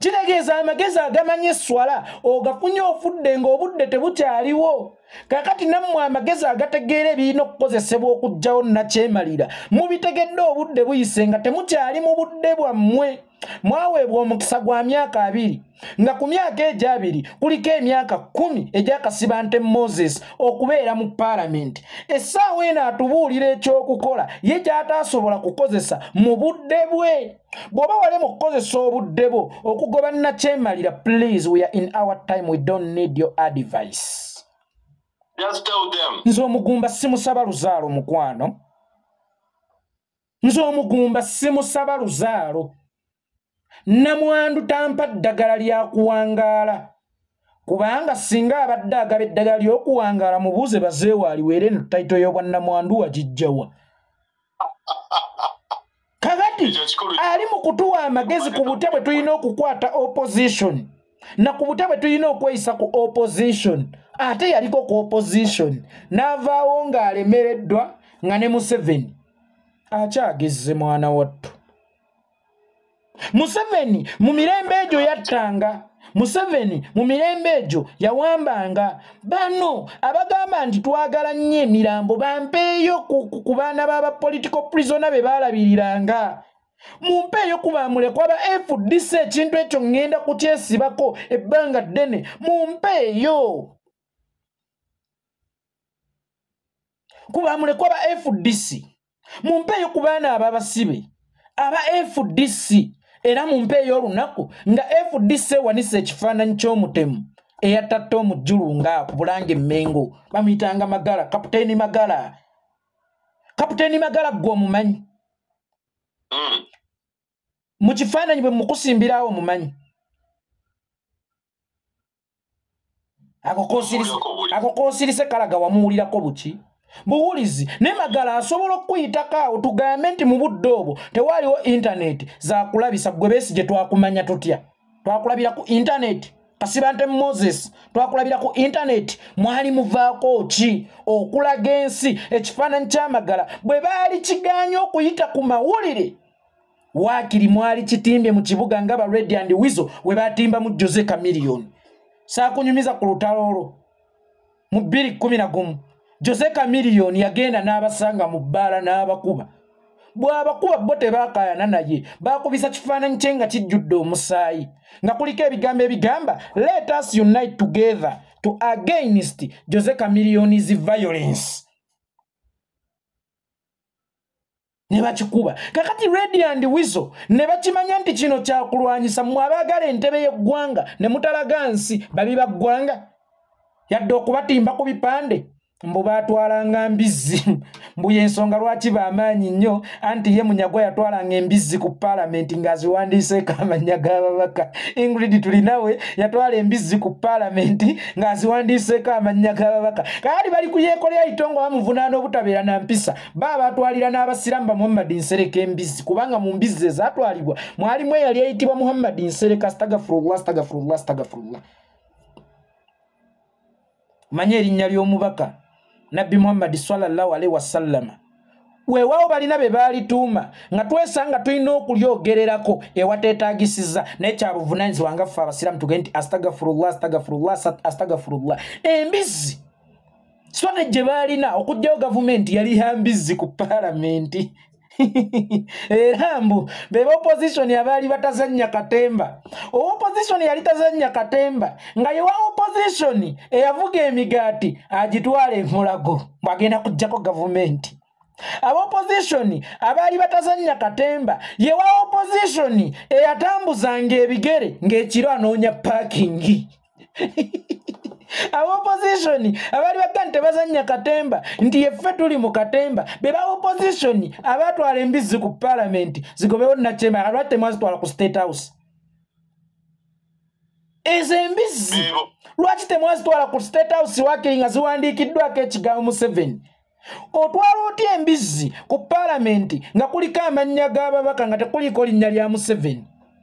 kitegeeza amagezi agamanya esswala ogafunye ofudde ng'obudde tebukyaliwo kakati nammwe amagezi agategeera ebirina okukozesebwa okuggyawo nakyemalira mubitegedde obudde buyise nga temukyali mu budde bwammwe mwaweebwa omukisa gwa myaka 2 nga ku myaka egyo 2 kuliko emyaka 10 egya Kasibante Moses okubeera mu paalamenti essaawa eno atubuulira ekyokukola ye gy'ataasobola kukozesa mu budde bwe bw'oba wali mu kukozesa obudde bwo okugoba nakyemalira please we are in our time we don't need your advice. Just tell them. Nze omugumba simusaba luzaalo mukwano nze omugumba simusaba luzaalo namwandu tampa ddagala lya kuwangaala kubanga singa abadde agaba eddagala ly'okuwangaala mubuuze bazeewaaliwo era eno tayito y'obwannamwandu wagijjawa kakati ali mu kutuwa amagezi ku butya bwe tulina okukwata opposition na ku butya bwe tulina okweyisa ku opposition ate yaliko ku opposition n'avaawo ng'alemereddwa nga ne Museveni akyagezze mwana wattu Museveni mu mirembe egyo yattanga Museveni mu mirembe egyo yawambanga bano abagamba nti twagala nnyo emirambo bampeeyo ku baana b'aba political prisoner be baalabiriranga mumpeeyo ku bamulekwa ba FDC ekintu ekyo ngenda kukyesibako ebbanga ddene mumpeeyo ku bamulekwa ba FDC mumpeeyo ku baana ababasibe aba FDC era mumpeeyo olunaku nga FDC wanise ekifaananyi ky'omutemu eyatatta omujjulu nga ku Bulange Mmengo bamuyitanga Magala kapiteeni Magala gwe omumanyi mu kifaananyi bwe mukusimbirawo mumanyi ako koosirise kalaga wamuwulirako buki buwulizi ne Magala asobola okuyitako awo tugambe nti mu budde obwo tewaaliwo intaneti zakulabisa gwe Besigye twakumanya tutya twakulabira ku intaneti Kasibante Moses twakulabira ku intaneti mwali muvaako ki okulaga ensi ekifaananyi kya Magala bwe baali kiganya okuyita ku mawulire waakiri mwali kitimbye mu kibuga nga ba Red and Weasel we batimba mu Jose Chameleone saakunyumiza ku lutalo olwo mu 2011 Jose Chameleone yagenda n'abasanga mu bbaala n'abakuba bw'abakuba bo tebaakaayana naye baakubisa kifaananyi kye nga kijjudde omusaayi nga kuliko ebigambo ebigamba let us unite together to against Jose Chameleone's violence ne bakikuba kakati Red and Weasel ne bakimanya nti kino kyakulwanyisa mmwe abaagala entebe y'eggwanga ne mutalaga nsi babi baggwanga yadde okubatimba ku bipande mbu baatwalanga embizzi mbu y'ensonga lwaki b'amaanyi nnyo anti ye Munyagwa yatwalanga embizzi ku paalamenti ng'aziwandiiseeko amannya g'ababaka Ingrid Tulinawe yatwala embizzi ku paalamenti ng'aziwandiiseeko amannya g'ababaka kaali bali ku yeekolera itongo bamuvunaana obutabeera na mpisa baatwalira n'abasiraamu ba Muhammad Nsereka embizzi kubanga mu mbizzi ezaatwalibwa mwalimu eyali eyitibwa Muhammad Nsereka astagfirullah manye erinnya ly'omubaka Nabbi Muhammad sallallahu alaihi wasallam weewaawo balina be baalituuma nga twesanga tulina okulyogererako ewateetaagisiza naye kyabuvunaanyizibwa nga ffe abasiraamu tugende nti astagfirullah embizzi sitwate gye baalina okugyawo gavumenti yali ya mbizzi ku paalamenti era mbu beba opposition abaali batazannya katemba opposition yali tazannya katemba nga yewa opposition eyavuga emigaati agitwala emulago bagenda kujjako gavumenti aba opposition abaali batazannya katemba yewa opposition eyatambuzanga ebigere ng'ekiro anoonya parking aba opposition abali baganda tebazannya katemba nti yeffe tuli mu katemba beba opposition abatwala embizzi ku parliament zigobewo nachema alwate mwazitwala ku state house ezembizzi lwaki temwazitwala ku state house wakiri nga ziwandiikiddwako ekigambo mu 7 otwala otya embizzi ku parliament nga kuliko amannya g'ababaka nga tekuliko linnya lya mu 7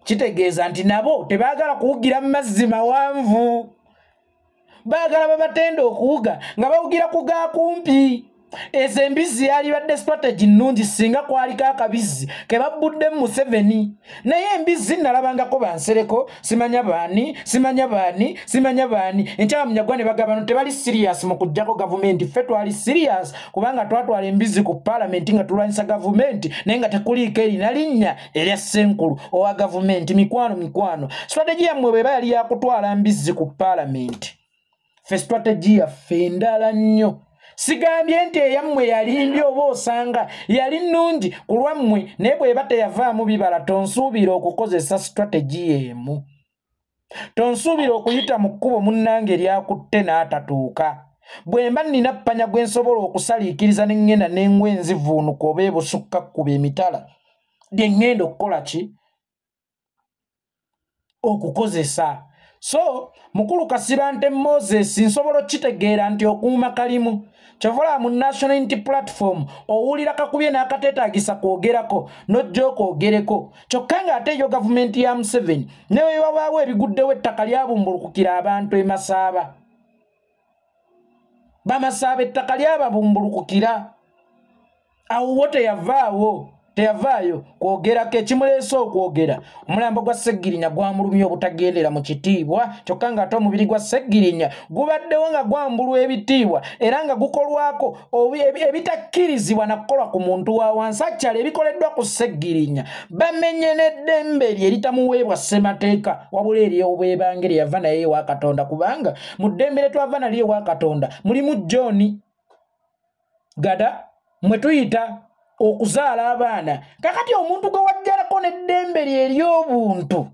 kitegeeza nti nabo tebaagala kuwugira mu mazzi mawanvu baagala babatenda okuwuga nga bawugira ku gaakumpi ezo embizzi yali badde strategy nnungi singa kwaliko akabizzi ke babbudde mu 7 naye embizzi nalabangako Bansereko simanya baani enkyala Munyagwa ne bagaba bano tebali serious mu kujjako gavumenti ffe twali serious kubanga twatwala embizzi ku parliament nga tulwanyisa gavumenti naye nga tekuliiko erina linnya erya Ssenkulu owa gavumenti mikwano strategy yammwe bweba yali yakutwala mbizzi ku parliament fe strategy yaffe endala nnyo sigambye nti eyammwe yali mbi oba osanga yali nnungi ku lwammwe naye bweba teyavaamu bibala tonsuubira okukozesa strategy emu tonsuubira okuyita mu kkubo munnange eryakutte n'atatuuka bwe mba nnina ppanya gwe nsobola okusaliikiriza ne ŋŋenda n'engwa enzivuunuka oba ebusukka kkuba emitala lye ŋŋenda okukola ki okukozesa so mukulu Kasibante Moses nsobola okitegeera nti okuuma kalimu kyovola mu National Unity Platform owulira kakubye n'akateetaagisa kwogerako n'ojja okwogereko kyokka ng'ate eyo gavumenti ya Museveni newe wabaawo ebiguddewo ettaka lyabumbulukukira abantu Masaba Bamasaba ettaka lyababumbulukukira awo wo teyavaayo kwogerako ekimuleese okwogera omulambo gwa Sseggirinya gwamulumya obutagendera mu kitiibwa kyokka ng'ate omubiri gwa Sseggirinya gubaddewo nga gwambulwa ebitiibwa era nga gukolwako ebitakkirizibwa nakukolwa ku muntu wa wansi akyala ebikoleddwa ku Sseggirinya bamenye n'eddembe lye eritamuweebwa ssemateeka wabula ery'obwebange lye yava naye ewa Katonda kubanga mu ddembe lye twava nalyo ewa Katonda mulimu John Gada mwe tuyita okuzaala abaana kakati omuntu gwe wajjalako n'eddembe lye ery'obuntu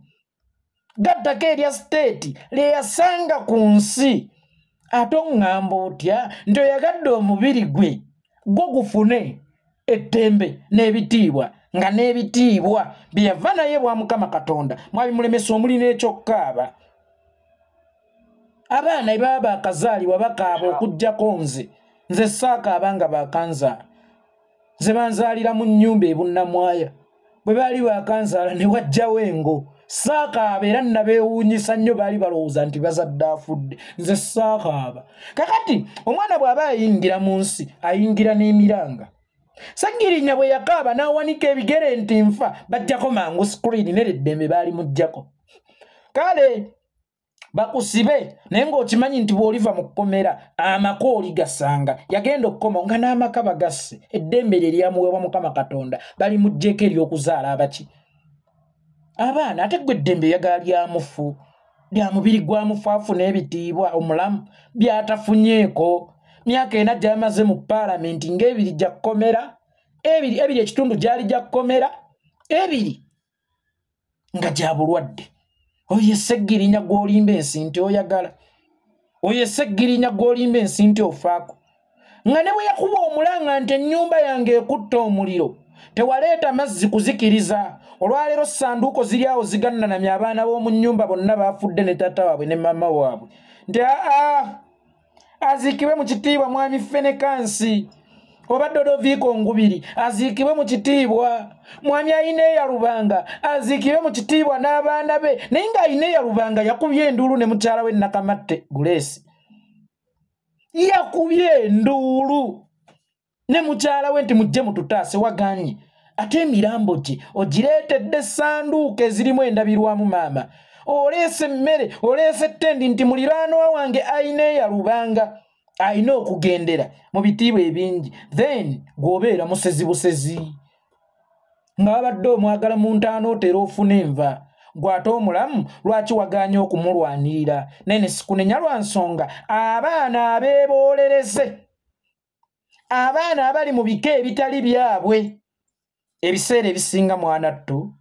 gattako erya state lye yasanga ku nsi ate oŋŋamba otya nti oyagadde omubiri gwe gwo gufune eddembe n'ebitiibwa nga n'ebitiibwa bye yava naye bwa Mukama Katonda mwabimulemesa omulina ekyokkaaba. Abaana baba bakazaalibwa bakaaba okujjako nze saakaaba nga bakanzaala. Nze banzaalira mu nnyumba ebunnamwaya. Bwe baali bakanzaala ne wajjawo engo. Saakaaba era nabeewuunyisa nnyo baali balowooza nti bazadde afudde. Nze saakaaba. Kakati omwana bw'aba ayingira mu nsi ayingira n'emiranga. Ssegirinya bwe yakaaba n'awanika ebigere nti nfa bajjako mangu sikuriini n'eddembe baali muggyako. Kale bakusibe naye ng'okimanyi nti bw'oliva mu kkomera amaka oli gasanga yagenda okukoma nga n'amaka bagasse eddembe lye lyamuweebwa Mukama Katonda bali mu jjeko ery'okuzaala abaki abaana ate gwe eddembe yagala lyamufu lya mubiri gwamufu afuna ebitiibwa omulamu byatafunyeeko myaka ena gy'amaze mu paalamenti ng'ebiri gya kkomera ebiri ekitundu gyali gya kkomera ebiri nga gya bulwadde. Oyo Ssegirinya gw'olimba ensi nti oyagala. Oyo Ssegirinya gw'olimba ensi nti ofaako. Nga ne bwe yakuba omulanga nti ennyumba yange ekutta omuliro tewaleeta mazzi kuzikiriza. Olwaleero ssanduuko ziri awo zigannanamya abaana b'omu nnyumba bonna baafudde ne taata waabwe ne maama waabwe nti aziikibwe mu kitiibwa mwami Fenekansi oba Dodoviiko Ngubiri aziikibwe mu kitiibwa mwami Ayineya Lubanga aziikibwe mu kitiibwa n'abaana be. Naye nga Ayineya Lubanga yakubye enduulu ne mukyala we Nakamatte Grace yakubye enduulu ne mukyala we nti mujje mututaase waganye. Ate emirambo gye ogireetedde essanduuko ezirimu endabirwamu maama. Oleese emmere oleese ettendi nti muliraanwa wange Ayineya Lubanga ayina okugendera mu bitiibwa ebingi. Then gw'obeera musezi busezi nga wabadde omwagala mu ntaano otera ofuna enva gw'ate omulamu lwaki waganye okumulwanirira. Nene sikunenya lwa nsonga abaana abeeboolereze abaana abali mu bika ebitali byabwe ebiseera ebisinga mwanattu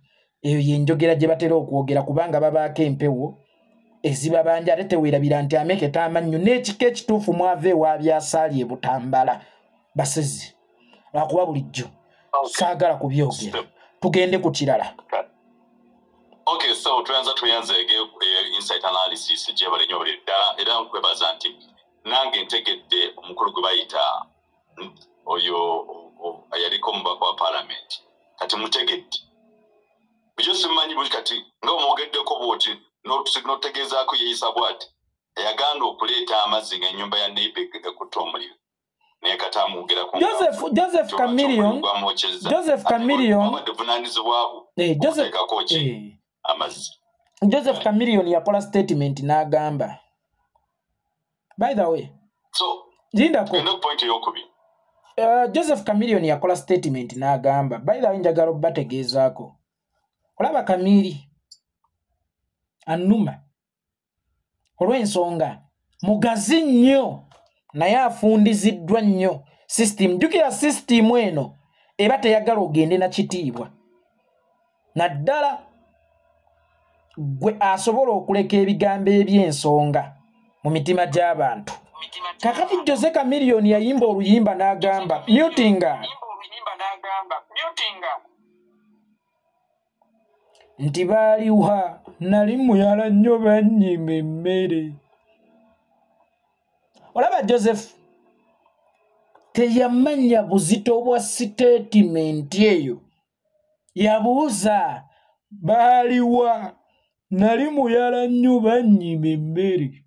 eyo yenjogera gye batera okwogera kubanga babaako empewo ezibabanja ate teweerabira nti ameketa amannyo n'ekika ekituufu mwava ewaabyasaali e Butambala basezi lwakuba bulijjo saagala kubyogera tugende ku kirala. Okay, so tuyanze insight analysis gye balenyo buli ddala era nkwebaza nti nange ntegedde omukulu gwe bayita oyo ayaliko omubaka wa paalamenti kati mutegedde byo simanyi buli kati nga omwogeddeko bwoti n'otegeezaako yeeyisa bwati ayaganda okuleeta amazzi ng'ennyumba ya neiba ekutta omuliro naye kati amwogerako Joseph Chameleon buvunaanyizibwabwo okuteekako ki amazzi. Joseph Chameleon yakola statement n'agamba by the way so lindako point eyokubiri Joseph Chameleon yakola statement n'agamba by the way njagala obbategeezaako olaba Kamiri annuma olw'ensonga mugazi nnyo naye afundiziddwa nnyo system. Jjukira system eno eba teyagala ogende na kitiibwa naddala gwe asobola okuleka ebigambo eby'ensonga mu mitima gy'abantu. Kakati Jose Chameleon yayimba oluyimba n'agamba mutinga nti baaliwa nali muyala nnyo bannyima emmere. Olaba Joseph teyamanya buzito bwa statement eyo yabuuza baaliwa nali muyala nnyo bannyima emmere.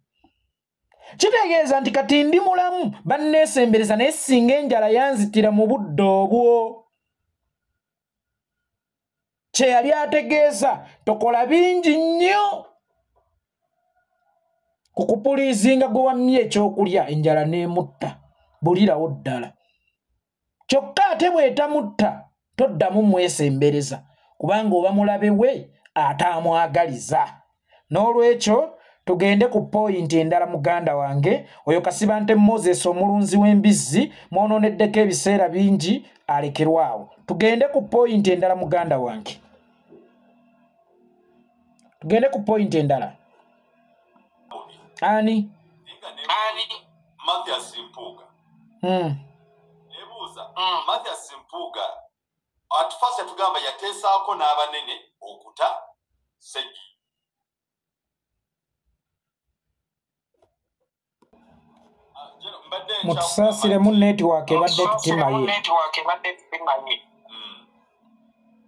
Kitegeeza nti kati ndi mulamu banneesembereza naye singa enjala yanzitira mu budde obwo. Kye yali ategeeza tokola bingi nnyo kukupuliizinga gwe wammye ekyokulya enjala n'emutta bulirawo ddala. Kyokka ate bw'etamutta toddamu mwesembereza kubanga oba mulabe we ataamwagaliza. N'olwekyo tugende ku point endala muganda wange oyo Kasibante Moses omulunzi w'embizzi mwonooneddeko ebiseera bingi alekerwawo. Tugende ku point endala muganda wange. Tugende ku point endala. Ani Mathias Mpuuga. Ebuuza Mathias Mpuuga atufase tugamba yateesaako n'abanene okuta Segi. mutusaasire mu network ebadde tutimaye.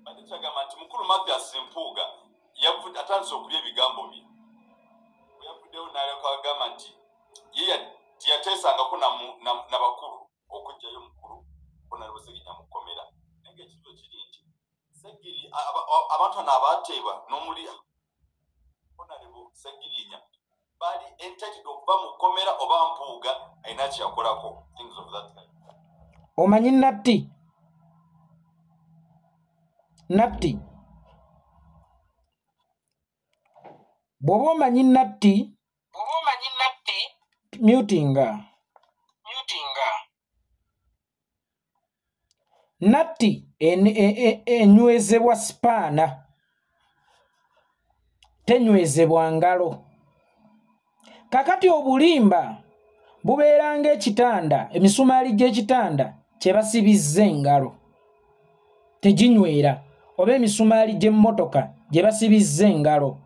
Badde kyagamba nti mukulu Mathias Mpuuga atandise okulya ebigambo bye. Yavuddeyo n'alyoka agamba nti ye tiyateesangako na bakulu okujjayo mukulu Honorable Ssegirinnya mu kkomera. Naye ekiro kiri nti Ssegirinnya abantu abaateebwa n'omuli Honorable Ssegirinnya bali entitled okuva mu kkomera oba Mpuuga ayina kyakolako, things of that kind. Omanyi Natti bw'oba omanyi Natti mutinga Natti enywezebwa sipaana tenywezebwa ngalo. Kakati obulimba bubeera ng'ekitanda, emisumaali gy'ekitanda kye basibizza engalo teginywera, oba emisumaali gy'emmotoka gye basibizza engalo,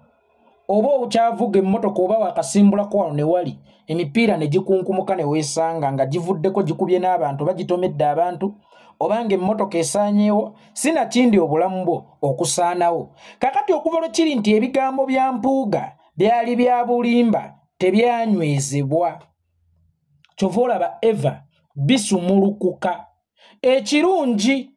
oba okyavuga emmotoka oba wakasimbulako wano ne wali emipiira ne gikunkumuka ne weesanga nga givuddeko gikubye n'abantu bagitomedde abantu, oba ng'emmotoka esaanyeewo, sinakindi obulamu bwo okusaanawo. Kakati okuva lwe kiri nti ebigambo bya Mpuuga byali bya bulimba tebyanywezebwa, kyova olaba eva bisumulukuka. Ekirungi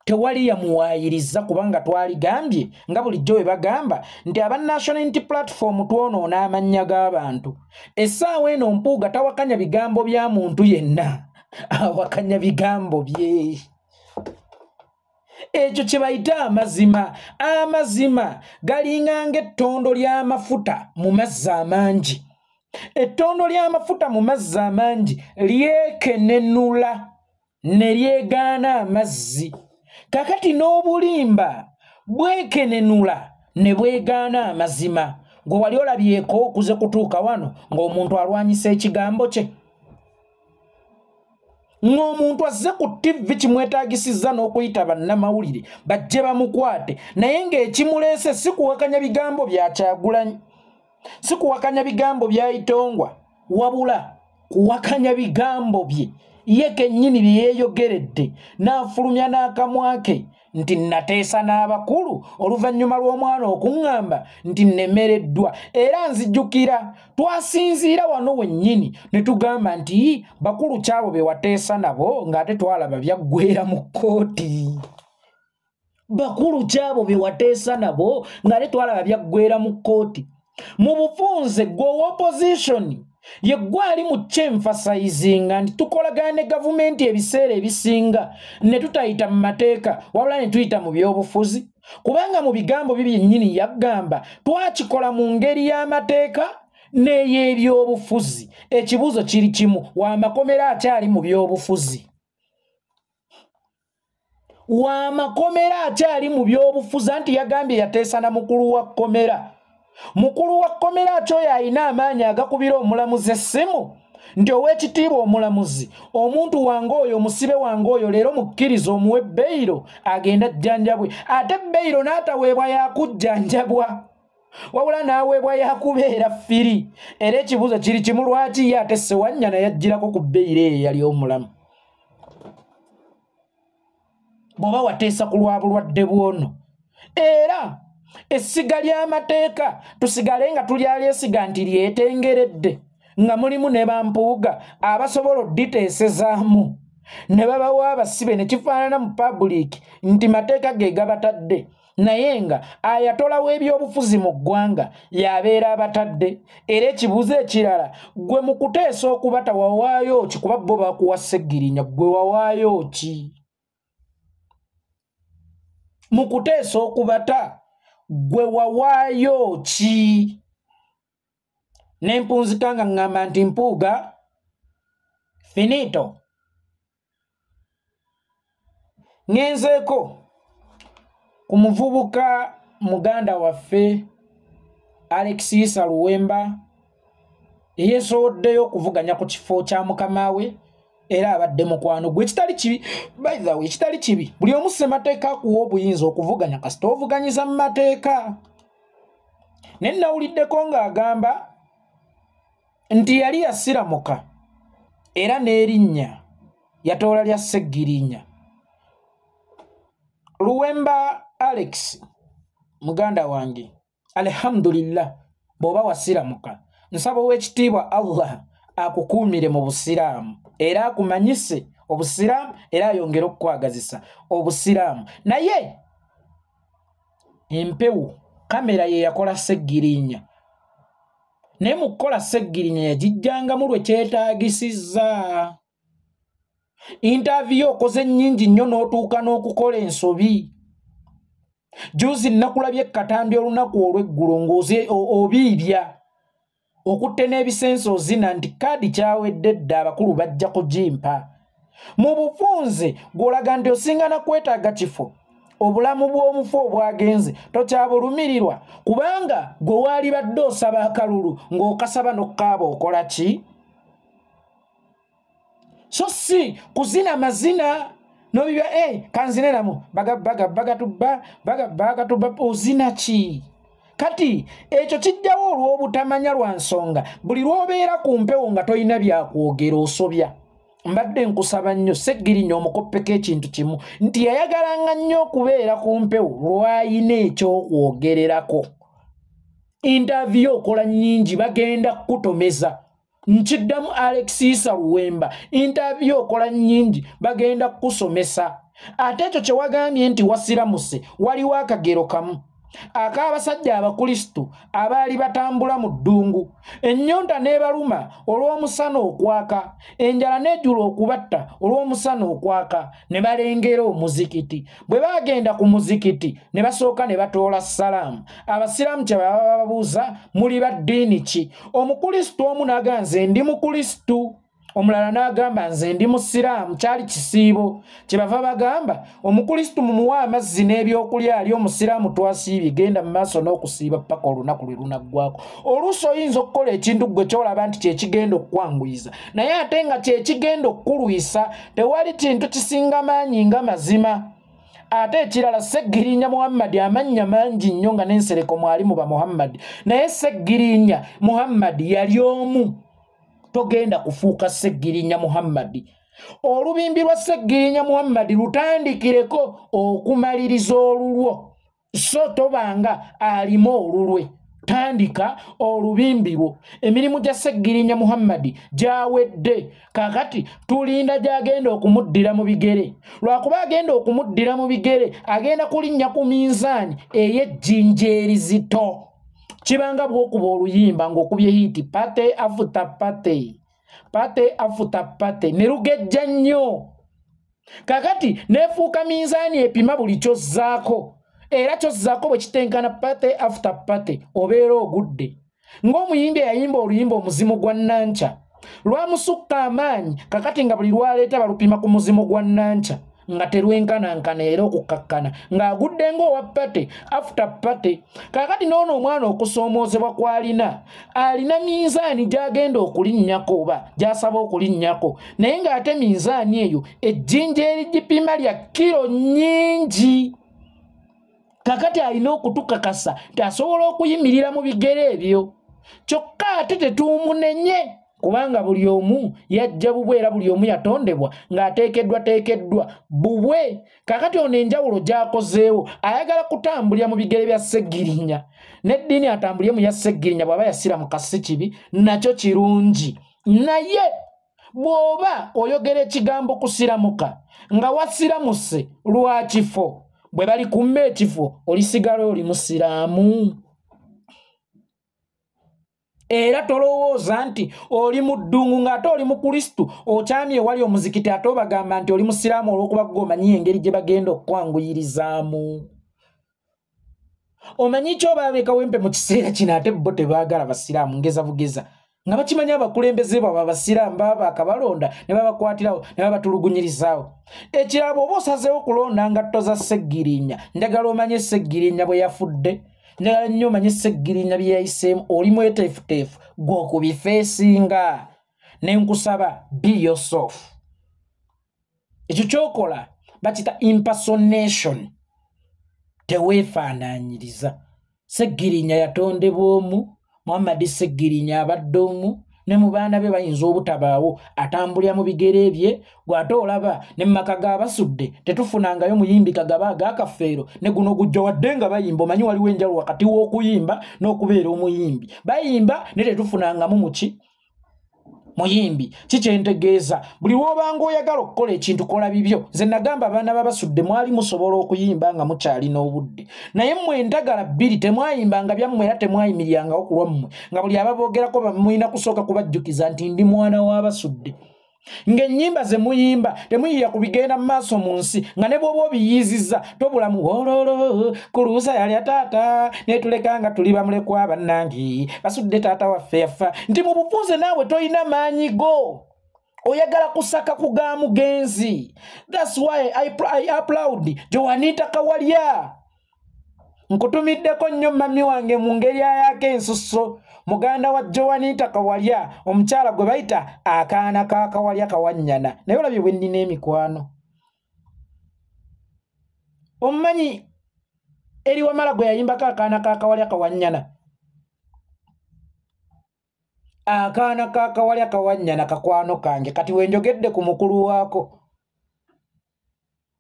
tewali yamuwaayiriza kubanga twaligambye nga bulijjo bwe bagamba nti aba National Unity Platform twonoona amannya g'abantu. Essaawa eno Mpuuga tawakanya bigambo bya muntu yenna, awakanya bigambo bye. Ekyo kye bayita amazima. Amazima galinga ng'ettondo ly'amafuta mu mazzi amangi. Ettondo ly'amafuta mu mazzi amangi lyekenenula ne lyegaana amazzi. Kakati n'obulimba bwekenenula ne bwegaana amazima. Gwe wali olabyeko okuze kutuuka wano ng'omuntu alwanyisa ekigambo kye? Ng'omuntu azze ku TV kimwetaagisizza n'okuyita bannamawulire bajje bamukwate, naye ng'ekimuleese si kuwakanya bigambo bya Kyagulanyi, si kuwakanya bigambo bya Itongwa, wabula kuwakanya bigambo bye ye kennyini bye yeeyogeredde n'afulumya n'akamwa ke nti nateesa n'abakulu oluvannyuma lw'omwana okuŋŋamba nti nnemereddwa. Era nzijjukira twasinziira wano wennyini ne tugamba nti bakulu kyabo be wateesa nabo ng'ate twalaba byaggwera mu kkooti. Bakulu kyabo be wateesa nabo ng'ate twalaba byaggwera mu kkooti. Mu bufunze gwe opposition ye gwali mu kyemfasayizinga nti tukolagana ne gavumenti ebiseera ebisinga ne tutayita mu mateeka wabula ne tuyita mu byobufuzi, kubanga mu bigambo bye byennyini yaggamba twakikola mu ngeri y'amateeka n'ey'ebyobufuzi. Ekibuuzo kiri kimu, wamakomera akyali mu byobufuzi? Wamakomera akyali mu byobufuzi? Anti yagambye yateesa na mukulu wa kkomera. Mukulu wa kkomera kyoyo alina amaanyi agakubira omulamuzi essimu nti Oweekitiibwa omulamuzi, omuntu wange oyo, omusibe wange oyo leero mukkiriza omuwe beyiro agenda jjanjabwe. Ate beyiro n'ataweebwa yakujjanjabwa wabula n'aweebwa yakubeera ffiri. Era ekibuuzo kiri kimu, lwaki ye ate Ssewanyana yajjirako ku beyiro eyo yali omulamu? Bw'oba wateesa ku lwa bulwadde bwono. Era essiga ly'amateeka tusigale nga tulyalyeesiga nti lyetengeredde, nga mulimu ne Bampuuga abasobola odditeesezaamu ne babawa abasibe ne kifaanana mu public nti mateeka ge gabatadde, naye nga ayatola w'ebyobufuzi mu ggwanga y'abeera abatadde. Era ekibuuzo ekirala, gwe mu kuteesa okubata wawaayo ki? Kuba bo bakuwa Ssegirinnya, gwe wawaayo ki mu kuteesa okubata? Gwe wawaayo ki? Nempunzika nga ngamba nti Mpuuga finito. Ngenzeeko ku muvubuka muganda waffe Alex Luwemba eyeesowoddeyo okuvuganya ku kifo kya mukama we era abadde mukwano gwe kitali kibi. By the way, kitali kibi buli omu ssemateeka akuwa obuyinza okuvuganya kasita ovuganyiza mu mateeka. Ne nawuliddeko ng'agamba nti yali yasiramuka era n'erinnya yatoola lya Sseggirinya. Luwemba Alex muganda wange, alhamdulillah bw'oba wasiramuka nsaba ow'ekitiibwa Allah akukuumire mu busiraamu era akumanyise obusiraamu era ayongere okukwagazisa obusiraamu. Naye empewo kamera ye yakola Sseggirinya, naye mu kukola Sseggirinya yagijjangamu lwe kyetaagisizza. Interview okoze nnyingi nnyo n'otuuka n'okukola ensobi. Juzi nakulabye Katambi olunaku olw'eggulo ng'oze obiibya okutte n'ebisenso ozina nti kaadi kyawedde dda abakulu bajja kugimpa. Mu bufunze gw'olaga nti osingana kwetaaga kifo, obulamu bw'omufu obwagenze tokyabulumirirwa kubanga gwe waali badde osaba akalulu ng'okasaba n'okkaaba okola ki? So si kuzina mazina nobiba kanzine namu bagatubba ozina ki? Kati ekyo kijjawo olw'obutamanya lwa nsonga buli lw'obeera ku mpewo nga tolina byakwogera osobya. Mbadde nkusaba nnyo Sseggirinya omukoppeko ekintu kimu nti yayagalanga nnyo okubeera ku mpewo lw'ayina ekyokwogererako. Interview okola nnyingi bagenda kukutomeza. Nkiddamu Alex Issa Luwemba, interview okola nnyingi bagenda kukusomesa. Ate ekyo kye wagambye nti wasiramuse waliwo akagero kamu ak'abasajja abakristu abaali batambula mu ddungu, ennyonta n'ebaluma olw'omusana okwaka, enjala n'ejjula okubatta olw'omusana okwaka, ne balengera omuzikiti. Bwe bagenda ku muzikiti ne basooka ne batoola salaamu. Abasiraamu kye baba babuuza muli ba ddiini ki? Omukristu omu n'agamba nze ndi mukristu, omulala n'agamba nze ndi musiraamu. Kyali kisiibo. Kye bava bagamba omukristu mumuwa amazzi n'ebyokulya ali omusiraamu twasiibye, genda mu maaso n'okusiiba paka olunaku lwe lunaggwako. Oluusi oyinza okukola ekintu gwe kyolaba nti kyekigenda okukwanguyiza, naye ate nga kyekigenda okukulwisa tewali kintu kisinga maanyi nga mazima. Ate ekirala Sseggirinya Muhammad amannya mangi nnyo nga n'ensereko mwalimu ba Muhammad, naye Sseggirinya Muhammad yali omu. Togenda kufuuka Sseggirinya Muhammad. Olubimbi lwa Sseggirinya Muhammad lutandikireko okumaliriza olulwo, so tobanga alimu olulwe. Tandika olubimbi lwo. Emirimu gya Sseggirinya Muhammad gyawedde, kakati tulinda gy'agenda okumuddira mu bigere. Lwakuba agenda okumuddira mu bigere agenda kulinnya ku minzaani ey'ejjinja erizito. Kibanga bw'okuba oluyimba ng'okubye hiti pate afuta pate, pate afuta pate, ne lugejja nnyo. Kakati neefuuka minzaani epima buli kyozzaako, era kyozzaako bwe kitenkana pate afuta pate obeera ogudde. Ng'omuyimbi eyayimba oluyimba omuzimu gwa Nanca lwamusukka amaanyi, kakati nga buli lwaleeta balupima ku muzimu gwa Nanca nga terwenkanankana era okukakkana ng'agudde ng'owa pate afuta pate. Kakati n'ono omwana okusoomoozebwa kw'alina, alina minzaani gy'agenda okulinnyako oba gy'asaba okulinnyako, naye ng'ate minzaani eyo ejjinja erigipima lya kilo nnyingi. Kakati alina okutukakasa tasobola okuyimirira mu bigere ebyo. Kyokka ate tetuumunenye kubanga buli omu yajja bubwe era buli omu yatondebwa ng'ateekeddwa bubwe. Kakati ono enjawulo gy'akozeewo ayagala kutambulira mu bigere bya Sseggirinya. N'eddiini atambulire mu ya Sseggirinya bw'aba yasiramuka si kibi, nakyo kirungi. Naye bw'oba oyogera ekigambo kusiramuka nga wasiramuse lwa kifo, bwe bali kumma ekifo olisigala oli musiraamu. Era tolowooza nti oli mu ddungu ng'ate oli mu Kristu okyamye ewali omuzikiti ate obagamba nti oli musiraamu olw'okuba gwomanyi engeri gye bagenda okukwanguyirizaamu. Omanyi ky'oba abeeka wempe mu kiseera kino ate bo tebaagala basiraamu ngeza bugeza nga bakimanyi abakulembeze baabwe abasiraamu baba akabalonda ne babakwatirawo ne babatulugunyirizaawo. Ekirala bw'oba osazeewo kulonda ngatto za Sseggirinya, njagala omanye Sseggirinya bwe yafudde, njagala nnyo omanye Sseggirinya bye yayiseemu. Oli mweteefuteefu gw'okubifeesinga. Ne nkusaba be yourself. ekyo kyokola bakita impersonation teweefaanaanyiriza Seggirinya yatondebwa omu Muhammad Seggirinya abadde omu ne mu baana be bayinza obutabaawo atambulira mu bigere bye gw'ate olaba ne maka g'abasudde tetufunangayo muyimbi kagaba agakafeero ne guno gujja wadde nga bayimba omanyi waliwo enjawulo wakati w'okuyimba n'okubeera omuyimbi bayimba ne tetufunangamu muki muyimbi kikyentegeeza buli lw'obanga oyagala okukola ekintu kola bibyo nze nagamba abaana babasudde mwali musobola okuyimba nga mukyalina obudde naye mmwe endagala bbiri temwayimbanga byammwe era temwayimirirangawo ku lwammwe nga buli ababoogerako bamulina kusooka kubajjukiza nti ndi mwana w'abasudde ng'ennyimba ze muyimba temuyiya kubigenda mu maaso mu nsi nga ne bw'oba obiyiizizza tobulamu ololo kuluusa yalya taata netuleka nga tuli bamulekwa bannange basudde taata waffe yafa nti mu bufunze naawe toyina maanyi go oyagala kusaka kuga mugenzi. That's why I applaud Joanita Kawalya. Nkutumiddeko nnyo mami wange mu ngeri ayako ensusso muganda wa Joanita Kawalya omukyala gwe bayita akaana ka Kawalya Kawanyana naye olabye bwe nnina emikwano omumanyi eri wamala gwe yayimbako akaana ka Kawalya Kawanyana akaana ka Kawalya Kawanyana kakwano kange kati wenjogedde ku mukulu waako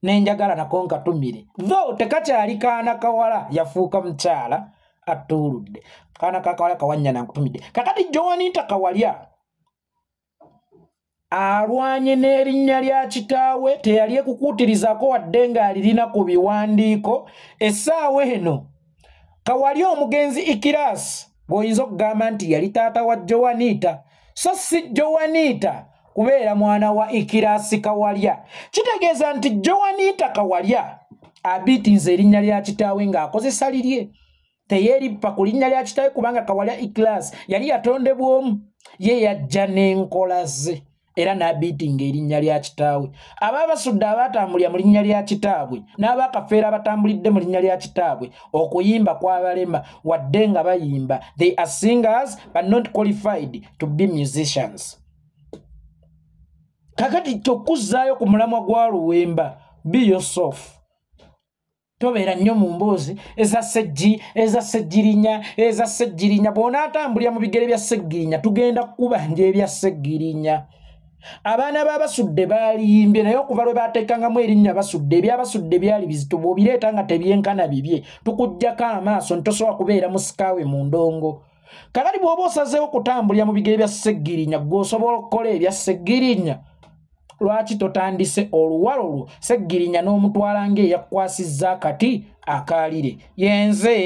nenjagala nako nkatumire though tekakyali kaana kawala yafuuka mukyala atuuludde kaana ka Kawalya Kawanyana nkutumidde kakati Joanita Kawalya alwanye n'erinnya lya kitaawe teyali ekukuutirizaako wadde ng'alirina ku biwandiiko essaawa eno Kawalya omugenzi Ikirasi gwoyinza okugamba nti yali taata wa Joanita so si Joanita kubeera mwana wa Ikirasi Kawalya kitegeeza nti Joanita Kawalya abiitinze erinnya lya kitaawe ng'akozesa lirye teyeerippa ku linnya lya kitaawe kubanga Kawalya Ikirasi yali yatondebwa omu ye yajja n'enkola ze era n'abiitinga erinnya lya kitaawe abaabasudde abaatambulira mu linnya lya kitaabwe n'abaakafeera abatambulidde mu linnya lya kitaabwe okuyimba kw'abalema wadde nga bayimba they are singers but not qualified to be musicians. Kakati tokuzzaayo ku mulamwa gwa Luwemba be yourself tobeera nnyo mu mboozi eza Seggirinya bw'onaatambulira mu bigere bya Seggirinya tugenda kukubanja ebya Seggirinya. Abaana b'abasudde baaliyimbye naye okuva lwe baateekangamu erinnya basudde ebyabasudde byali bizito bw'obireeta nga tebyenkana bibye tukuggyako amaaso ntosobola kubeera musikaawe mu ndongo. Kakati bw'oba osazeewo kutambulira mu bigere bya Seggirinya gw'osobola okukola ebya Seggirinya lwaki totandise oluwalo olwo Seggirinya n'omutwala ng'eyakwasizza akati akaalire yenze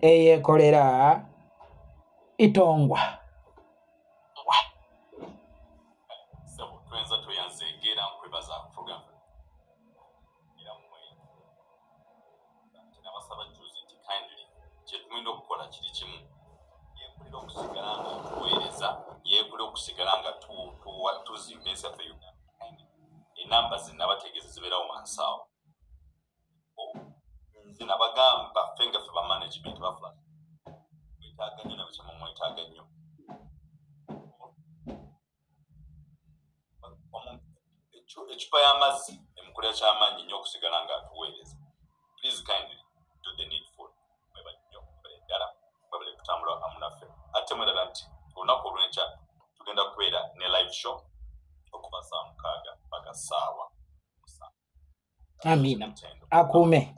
eyeekolera Itongwa. Okusigala nga tuzimba ensi yaffe Uganda enamba zinabategeeza zibeerawo mansaawo nze nabagamba ffe nga ffe ba management ba Flash mwetaaga nnyo nabakyama mwetaaga nnyo ecupa y'amazzi emukolera ky'amaanyi nnyo okusigala nga atuweereza. Please kindly do the needful mwebale nnyo mwebale ddala mwebale kutambula amu naffe ate mwedala nti olunaku olw'enkya tugenda kubeera ne live show okuva saa 6 mpaka saawa 7. Amina akuume.